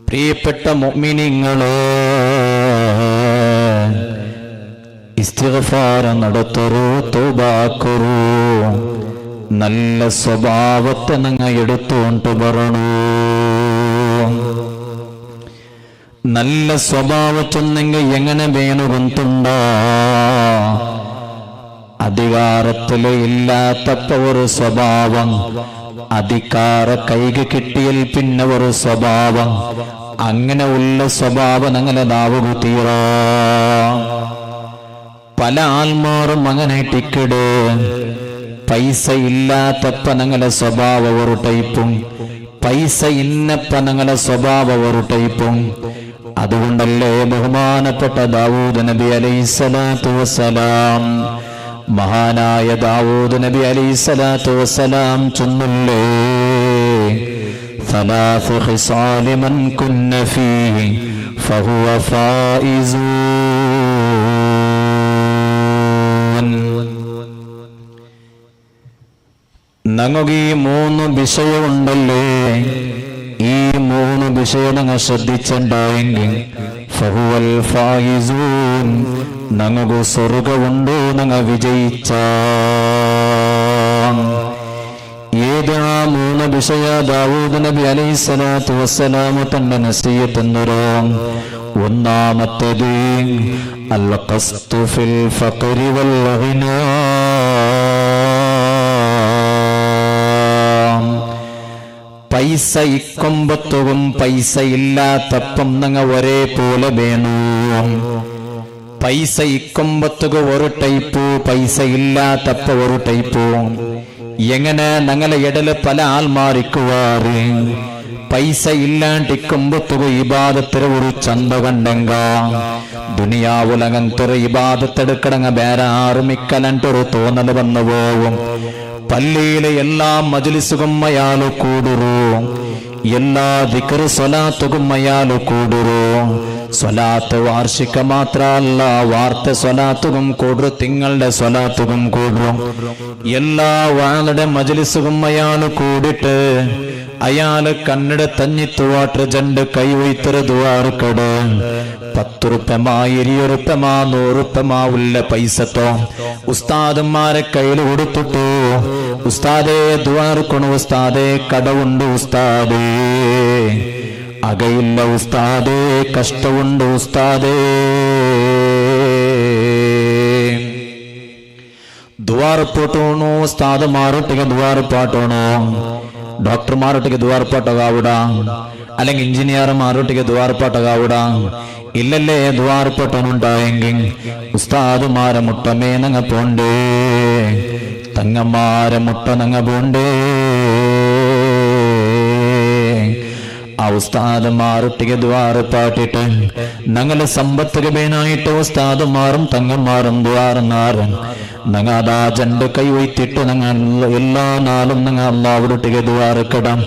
Speaker 1: പ്രിയപ്പെട്ട മുഅ്മിനീങ്ങളെ, ഇസ്തിഗ്ഫാർ നടത്തറൂ, തൗബാക്കറൂ. നല്ല സ്വഭാവത്തെ നങ്ങ എടുത്തുകൊണ്ട് പറയണു. നല്ല സ്വഭാവത്തൊന്നെങ്കിൽ എങ്ങനെ വേണുകൊണ്ടുണ്ട. അധികാരത്തില് ഇല്ലാത്തപ്പോ ഒരു സ്വഭാവം, അധികാര കൈക്ക് കിട്ടിയാൽ പിന്നെ ഒരു സ്വഭാവം. അങ്ങനെ ഉള്ള സ്വഭാവം അങ്ങനെ നാവുക തീറ. പല ആൾമാറും അങ്ങനെ ടിക്കട്. പൈസ ഇല്ലാത്തപ്പ ഞങ്ങളെ സ്വഭാവ ഒരു ടൈപ്പും, പൈസ ഇന്നപ്പ ഞങ്ങളെ സ്വഭാവ ഒരു ടൈപ്പും. അതുകൊണ്ടല്ലേ ബഹുമാനപ്പെട്ട ദാവൂദ് നബി അലൈഹിസ്സലാത്തു വസ്സലാം, മഹാനായ ദാവൂദ് നബി അലൈഹിസ്സലാത്തു വസ്സലാം ചൊല്ലില്ലേ, ثلاث خصال من كن فيه فهو فائز. ഞങ്ങൾക്ക് ഈ 3 വിഷയമുണ്ടല്ലേ, ഈ 3 വിഷയം ഞങ്ങൾ ശ്രദ്ധിച്ചുണ്ടായെങ്കിൽ ഫഹുവൽ ഫായിസൂൻ, ഞങ്ങൾക്ക് സ്വർഗമുണ്ടോ, ഞങ്ങൾ വിജയിച്ച. ഏതാ 3 വിഷയ? ദാവൂദ് നബി അലൈഹിസ്സലാത്തു വസ്സലാമു തന്റെ നസീഹത്ത് എന്നൊരു ഒന്നാമത്തേത് അൽ ഖസ്തു ഫിൽ ഫഖരി വൽ ഗിനാ. പൈസ ഇക്കൊമ്പത്തും പൈസ ഇല്ലാത്തപ്പം ഞങ്ങൾ ഒരേ പോലെ വേണു. പൈസ ഇക്കൊമ്പത്തുക ഒരു ടൈപ്പ്, പൈസ ഇല്ലാത്തപ്പ ഒരു ടൈപ്പ്. എങ്ങനെ ഞങ്ങളെ ഇടല് പല ആൾമാരിക്കുവാറ്, പൈസ ഇല്ലാണ്ടിക്കുമ്പത്തുക ഇബാദത്തിന് ഒരു ചന്ത കണ്ടെങ്ക ദുനിയാവുലങ്ങനത്തൊരു ഇബാദത്തെടുക്കടങ്ങ വേറെ ആറുമിക്കലണ്ടൊരു തോന്നല് വന്നു പോകും. പള്ളിയിലെ എല്ലാ മജ്ലിസുകും അയാള് കൂടുറു, എല്ലാ ദിക്ർ സ്വലാത്തുകും അയാള് കൂടുറു. സ്വലാത്ത് വാർഷിക മാത്രല്ല വാർത്ത സ്വലാത്തുകും കൂടും തിങ്ങളുടെ സ്വലാത്തുകും കൂടും എല്ലാ വാളുടെ മജ്ലിസുകും അയാൾ കൂടിട്ട് അയാള് കണ്ണിട തഞ്ഞിത്തുവാട്ട് ജണ്ട് കൈ ഒയ്ത്തറ് ദുവാർക്കട് 10 റുപ്യമാ 20 റുപ്യമാ 100 റുപ്യമാ ഉള്ള പൈസത്തോ ഉസ്താദന്മാരെ കയ്യിൽ കൊടുത്തിട്ടു ഉസ്താദേ ദുവാർക്കണു ഉസ്താദേ കടവുണ്ട് ഉസ്താദേ അകയില്ല ഉസ്താദേ കഷ്ടമുണ്ട് ഉസ്താദേ ദ്വാരപ്പാട്ടോണോ ഉസ്താദുമാരൊട്ടിಗೆ ദ്വാരപ്പാട്ടോണോ ഡോക്ടർമാരൊട്ടിಗೆ ദ്വാരപ്പാട്ടകാവുട അല്ലെങ്കിൽ എഞ്ചിനീയർമാരൊട്ടിಗೆ ദ്വാരപ്പാട്ടകാവുട ഇല്ലല്ലേ ദ്വാരപ്പാട്ടനുണ്ടായെങ്കിൽ ഉസ്താദുമാരെ മുട്ടമേ നങ്ങ പോണ്ടേ തങ്ങന്മാരെ മുട്ട നങ്ങ പോണ്ടേ ആ ഉസ്താദുമാരൊട്ടിಗೆ ദ്വാരപ്പാട്ടിട്ട് ഞങ്ങളെ സമ്പത്തുക വേനായിട്ട് ഉസ്താദുമാരും തങ്ങന്മാരും ദ്വാരനാരൻ ഞങ്ങൾ അതാ ജണ്ട് കൈ ഒയ്ത്തിട്ട് ഞങ്ങൾ എല്ലാ നാളും ഞങ്ങൾ അള്ളാഹുടൊട്ടിಗೆ ദ്വാരക്കടാം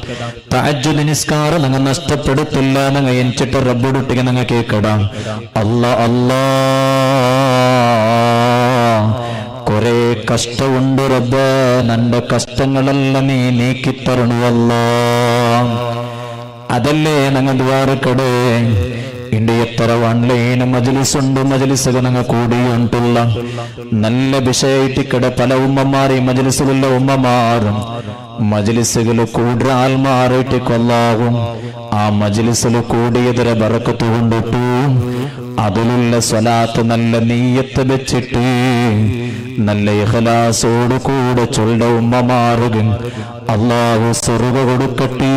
Speaker 1: തഹജ്ജുദ് നിസ്കാരം ഞങ്ങൾ നഷ്ടപ്പെടുത്തില്ല ഞങ്ങൾ എനിച്ചിട്ട് റബ്ബുടൊട്ടിಗೆ ഞങ്ങൾ കേൾക്കടാം അല്ലാ കുറെ കഷ്ടമുണ്ട് റബ്ബ് നന്റെ കഷ്ടങ്ങളെല്ലാം നീ നീക്കിത്തരണമല്ലോ അതല്ലേ ഞങ്ങൾ ദ്വാരക്കടേ ഇണ്ട് എത്ര ഓൺലൈൻ മജ്ലിസുണ്ട് മജ്ലിസുകൾ ഞങ്ങൾ കൂടിയുണ്ടുള്ള നല്ല വിഷയിട്ടിക്കട പല ഉമ്മമാരെ മജ്ലിസുകളുള്ള ഉമ്മമാരും മജ്ലിസുകൾ കൂടുതൽ ആൽമാറിയിട്ട് കൊല്ലാവും ആ മജ്ലിസിൽ കൂടിയതിരെ ബറക്കത്ത് കൊണ്ടിട്ടു അതിലുള്ള സ്വലാത്ത് നല്ല നീയത്ത് വെച്ചിട്ട് നല്ല ഇഖ്ലാസോട് കൂടെ ചൊല്ല ഉമ്മമാറുക അല്ലാഹു സ്വർഗ്ഗ കൊടുക്കട്ടെ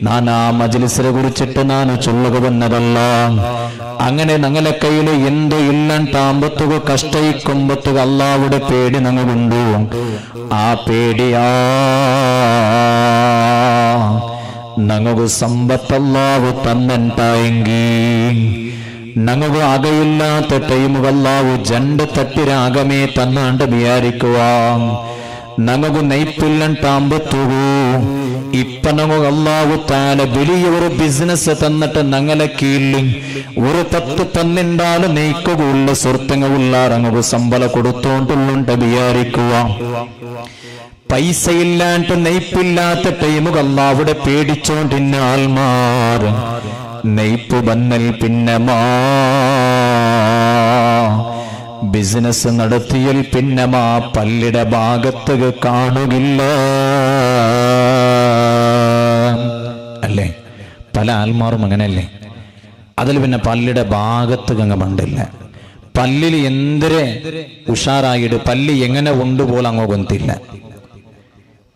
Speaker 1: ഞാൻ ആ മജ്ലിസിനെ കുറിച്ചിട്ട് ഞാൻ ചൊല്ലുക വന്നതല്ല അങ്ങനെ ഞങ്ങളെ കയ്യിൽ എന്ത് ഇല്ലാണ്ടാമ്പത്തുക കഷ്ടയിക്കുമ്പത്തുക അല്ലാഹുടെ പേടി ഞങ്ങളുണ്ടു ആ പേടിയാ ഞങ്ങൾക്ക് സമ്പത്തല്ലാഹു തന്നിട്ടായെങ്കി ഞങ്ങൾക്ക് അകയില്ലാത്ത ടൈമുകൾ അല്ലാഹു ജണ്ട് തട്ടിരാഗമേ തന്നാണ്ട് വിചാരിക്കുക ഞങ്ങൾക്ക് നെയ്പ്പില്ലണ്ടാമ്പത്തുകൂ ഇപ്പൊ നമുക്ക് അല്ലാഹു തആല വലിയൊരു ബിസിനസ് തന്നിട്ട് ഞങ്ങളെ കീഴിൽ ഒരു 10 തന്നിണ്ടാലും നെയ്ക്കുള്ള സുഹൃത്തുങ്ങളുള്ള ഞങ്ങൾക്ക് ശമ്പളം കൊടുത്തോണ്ടുള്ളുണ്ട് വിചാരിക്കുക പൈസ ഇല്ലാണ്ട് നെയ്പ്പില്ലാത്ത ടൈമുകൾ അല്ലാഹുടെ പേടിച്ചോണ്ടിന്ന ആൾമാർ നെയ്പ്പ് വന്നൽ പിന്നെ ബിസിനസ് നടത്തിയൽ പിന്നെ പല്ലിയുടെ ഭാഗത്ത് കാണുകില്ല അല്ലേ പല ആൽമാറും അങ്ങനെയല്ലേ അതിൽ പിന്നെ പല്ലിയുടെ ഭാഗത്ത് അങ്ങ് പണ്ടില്ല പല്ലിൽ എന്തൊരു ഉഷാറായിട്ട് പല്ലി എങ്ങനെ കൊണ്ടുപോലെ അങ്ങോ കൊന്തില്ല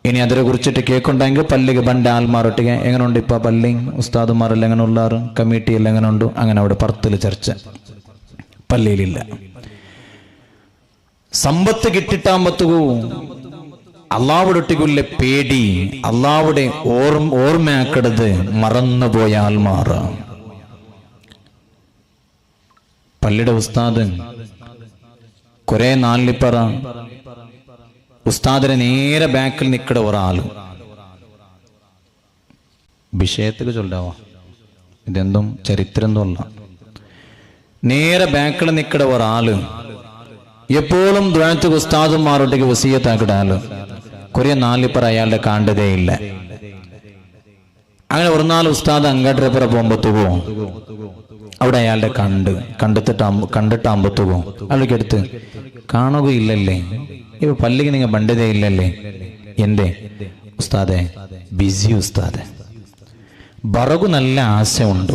Speaker 1: ഇനി അതിനെ കുറിച്ചിട്ട് കേൾക്കുണ്ടെങ്കിൽ പല്ലിക്ക് പണ്ട് ആൽമാറൊട്ടിക്ക് എങ്ങനെയുണ്ട് ഇപ്പൊ പല്ലി ഉസ്താദുമാരെല്ലാം എങ്ങനെ ഉള്ളാറ് കമ്മിറ്റിയെല്ലാം എങ്ങനെ ഉണ്ട് അങ്ങനെ അവിടെ പുറത്തിൽ ചർച്ച പള്ളിയിലില്ല സമ്പത്ത് കിട്ടിട്ടാമ്പത്തുകൂ അള്ളാഹുടെ ഒട്ടിക്കുള്ള പേടി അള്ളാഹുടെ ഓർമ്മയാക്കടത് മറന്നുപോയ ആൽമാർ പള്ളിയുടെ ഉസ്താദ് കുറെ നാലിപ്പറ ഉസ്താദിനെ നേരെ ബാക്കിൽ നിൽക്കട ഒരാള് വിഷയത്തിൽ ചൊല്ലാവാ ഇതെന്തും ചരിത്രം തോല്ല നേരെ ബാക്കിൽ നിൽക്കട ഒരാള് എപ്പോഴും ദ്വാരത്ത് ഉസ്താദുമാരോട്ടേക്ക് വസീയത്താക്കിടാല് കുറെ നാലിപ്പറ അയാളുടെ കാണ്ടതേ ഇല്ല അങ്ങനെ ഒരു നാൾ ഉസ്താദ് അങ്ങാട്ടിപ്പുറ പോകുമ്പത്തുകോ അവിടെ അയാളുടെ കണ്ടിട്ടാകുമ്പത്തുകോ അയാൾക്ക് എടുത്ത് കാണുകയില്ലല്ലേ ഇപ്പൊ പള്ളിക്ക് നിങ്ങൾ പണ്ടതേ ഇല്ലല്ലേ എന്തേ ഉസ്താദെ ബിസി ഉസ്താദെ ബറകു നല്ല ആശയുണ്ട്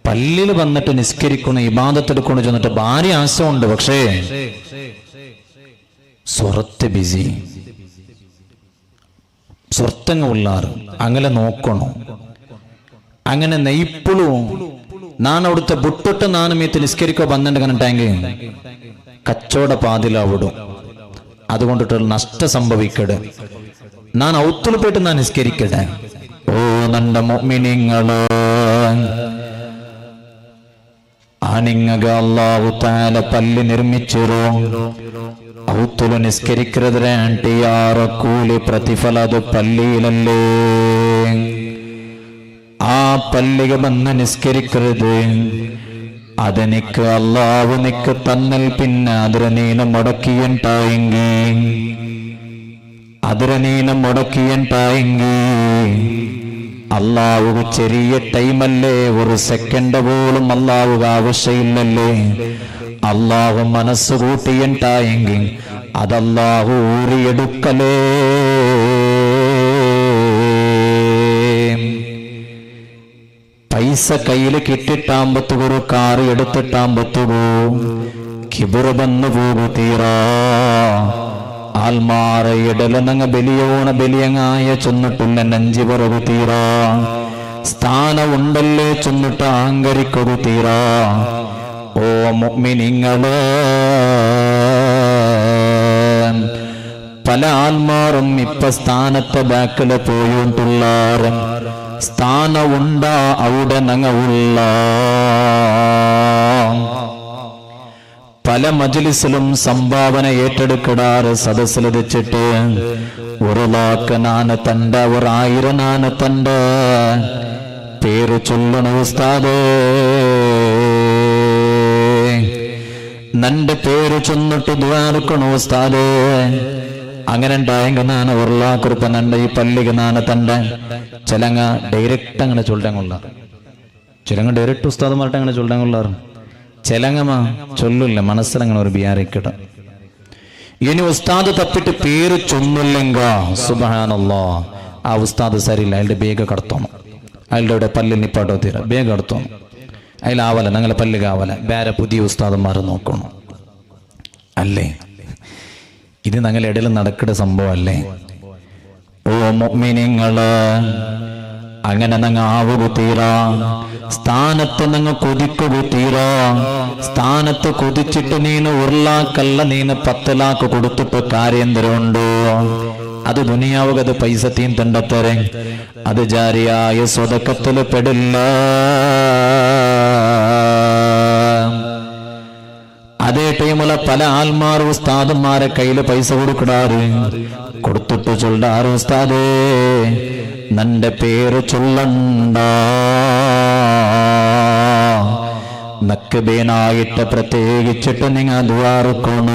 Speaker 1: പള്ളിയിൽ വന്നിട്ട് നിസ്കരിക്കണം ഇബാദത്തെടുക്കണം ചെന്നിട്ട് ഭാര്യ ആശയുണ്ട് പക്ഷേ സ്വറത്ത് ബിസി സ്വർത്തങ്ങ ഉള്ളാറ് അങ്ങനെ നോക്കണോ അങ്ങനെ നെയ്പ്പുളും നാൻ അവിടുത്തെ ബുട്ടിട്ട് നാനുമേത്ത് നിസ്കരിക്കോ പന്ത്രണ്ട് കണ്ടിട്ടെങ്കിൽ കച്ചവട പാതിലാവിടും അതുകൊണ്ടിട്ടുള്ള നഷ്ടം സംഭവിക്കട് ഞാൻ ഔത്തുൽ പോയിട്ട് ഞാൻ നിസ്കരിക്കട്ടെ ഓ നണ്ട മുഅ്മിനീങ്ങള് ആനിങ്ങക അല്ലാഹു തആല പള്ളി നിർമ്മിച്ചിരോ ഔത്തുൽ നിസ്കരിക്കരുതേ ആന്റി യാറ കൂലി പ്രതിഫല അത് പള്ളിയിലല്ലേ പള്ളിക വന്ന് നിസ്കരിക്കരുത്. അതെനിക്ക് അള്ളാഹു നിക്ക് തന്നൽ പിന്നെ അതിരെ നീന മുടക്കിയണ്ടായെങ്കി അള്ളാഹു ചെറിയ ടൈമല്ലേ, ഒരു സെക്കൻഡ് പോലും അള്ളാഹു ആവശ്യമില്ലല്ലേ. അള്ളാഹു മനസ്സ് കൂട്ടിയണ്ടായെങ്കിൽ അതല്ലാഹു ഊരിയെടുക്കലേ. പൈസ കയ്യിൽ കിട്ടിട്ടാമ്പത്തു ഒരു കാറ് എടുത്തിട്ടാമ്പത്തു കിബിറ് വന്നു പോകു തീരാ. ആൽമാറ ഇടലനങ്ങ ബലിയോണ ബലിയങ്ങായ ചൊന്നിട്ടുള്ള നെഞ്ചി പറകു തീരാ. സ്ഥാനമുണ്ടല്ലേ ചൊന്നിട്ട് അഹങ്കരിക്കൊരു തീരാ. ഓ മുഅ്മിനീങ്ങളെ, പല ആൽമാറും ഇപ്പൊ സ്ഥാനത്തെ ബാക്കില് പോയിട്ടുള്ളാറ്. സ്ഥാനമുണ്ടാ അവിടെ നങ്ങ ഉള്ള പല മജ്ലിസിലും സംഭാവന ഏറ്റെടുക്കിടാറ്. സദസ്സിൽ വെച്ചിട്ട് 1 ലാഖ് നാനത്തണ്ട, 1000 നാനത്തണ്ട പേര് ചൊല്ലണ ഉസ്താദേ, നന്റെ പേര് ചൊന്നിട്ട് ദ്വാരക്കണ ഉസ്താദേ. അങ്ങനെ ഉണ്ടായെങ്കിൽ ഞാൻ 1 ലാഖ് റുപ്യ നണ്ട ഈ പള്ളിക്ക് നാനത്തണ്ട. ചിലങ്ങ ഡയറക്റ്റ് അങ്ങനെ ചൊല്ലാൻ ചിലങ്ങ ഡയറക്റ്റ് ഉസ്താദുമാർട്ട് അങ്ങനെ ചൊല്ലാൻ കൊള്ളാറ്. ചിലങ്ങമാ ചൊല്ലില്ല, മനസ്സിലങ്ങനെ ഒരു ബിയാറിക്കിട. ഇനി ഉസ്താദ് തപ്പിട്ട് പേര് ചൊന്നില്ലെങ്ക സുബ്ഹാനല്ലാഹ്, ആ ഉസ്താദ് സരിയില്ല, അയാളുടെ ബേഗ കടത്തോണം. അയാളുടെ ഇവിടെ പല്ലിൽ നിപ്പാട്ടോ തീരാ ബേഗ കടത്തോണം. അതിലാവല ഞങ്ങളെ പല്ലുക ആവല, വേറെ പുതിയ ഉസ്താദന്മാർ നോക്കണം അല്ലേ. ഇത് ഞങ്ങളുടെ ഇടയിൽ നടക്കുന്ന സംഭവം അല്ലേ. ഓ മുഅ്മിനീങ്ങള്, അങ്ങനെ നങ്ങ ആവുക തീരാ. സ്ഥാനത്ത് നങ്ങ കൊതിക്കുക തീരാ. സ്ഥാനത്ത് കൊതിച്ചിട്ട് നീന് 1 ലാഖല്ല, നീന് 10 ലാഖ് കൊടുത്തിട്ട് കാര്യന്തരമുണ്ടോ? അത് ദുനിയാവുകത് പൈസ തീൻ തണ്ടത്തരെ, അത് ജാരിയായ സ്വതക്കത്തില് പെടില്ല. അതേ ടൈമുള്ള പല ആൽമാരും ഉസ്താദന്മാരെ കയ്യില് പൈസ കൊടുക്കിടാറ്. കൊടുത്തിട്ട് ചൊല്ലാറ്, ഉസ്താദേ നന്റെ പേര് ചൊല്ലണ്ട, നക്ക് ബേനായിട്ട് പ്രത്യേകിച്ചിട്ട് നിങ്ങൾ ദ്വാരക്കണു.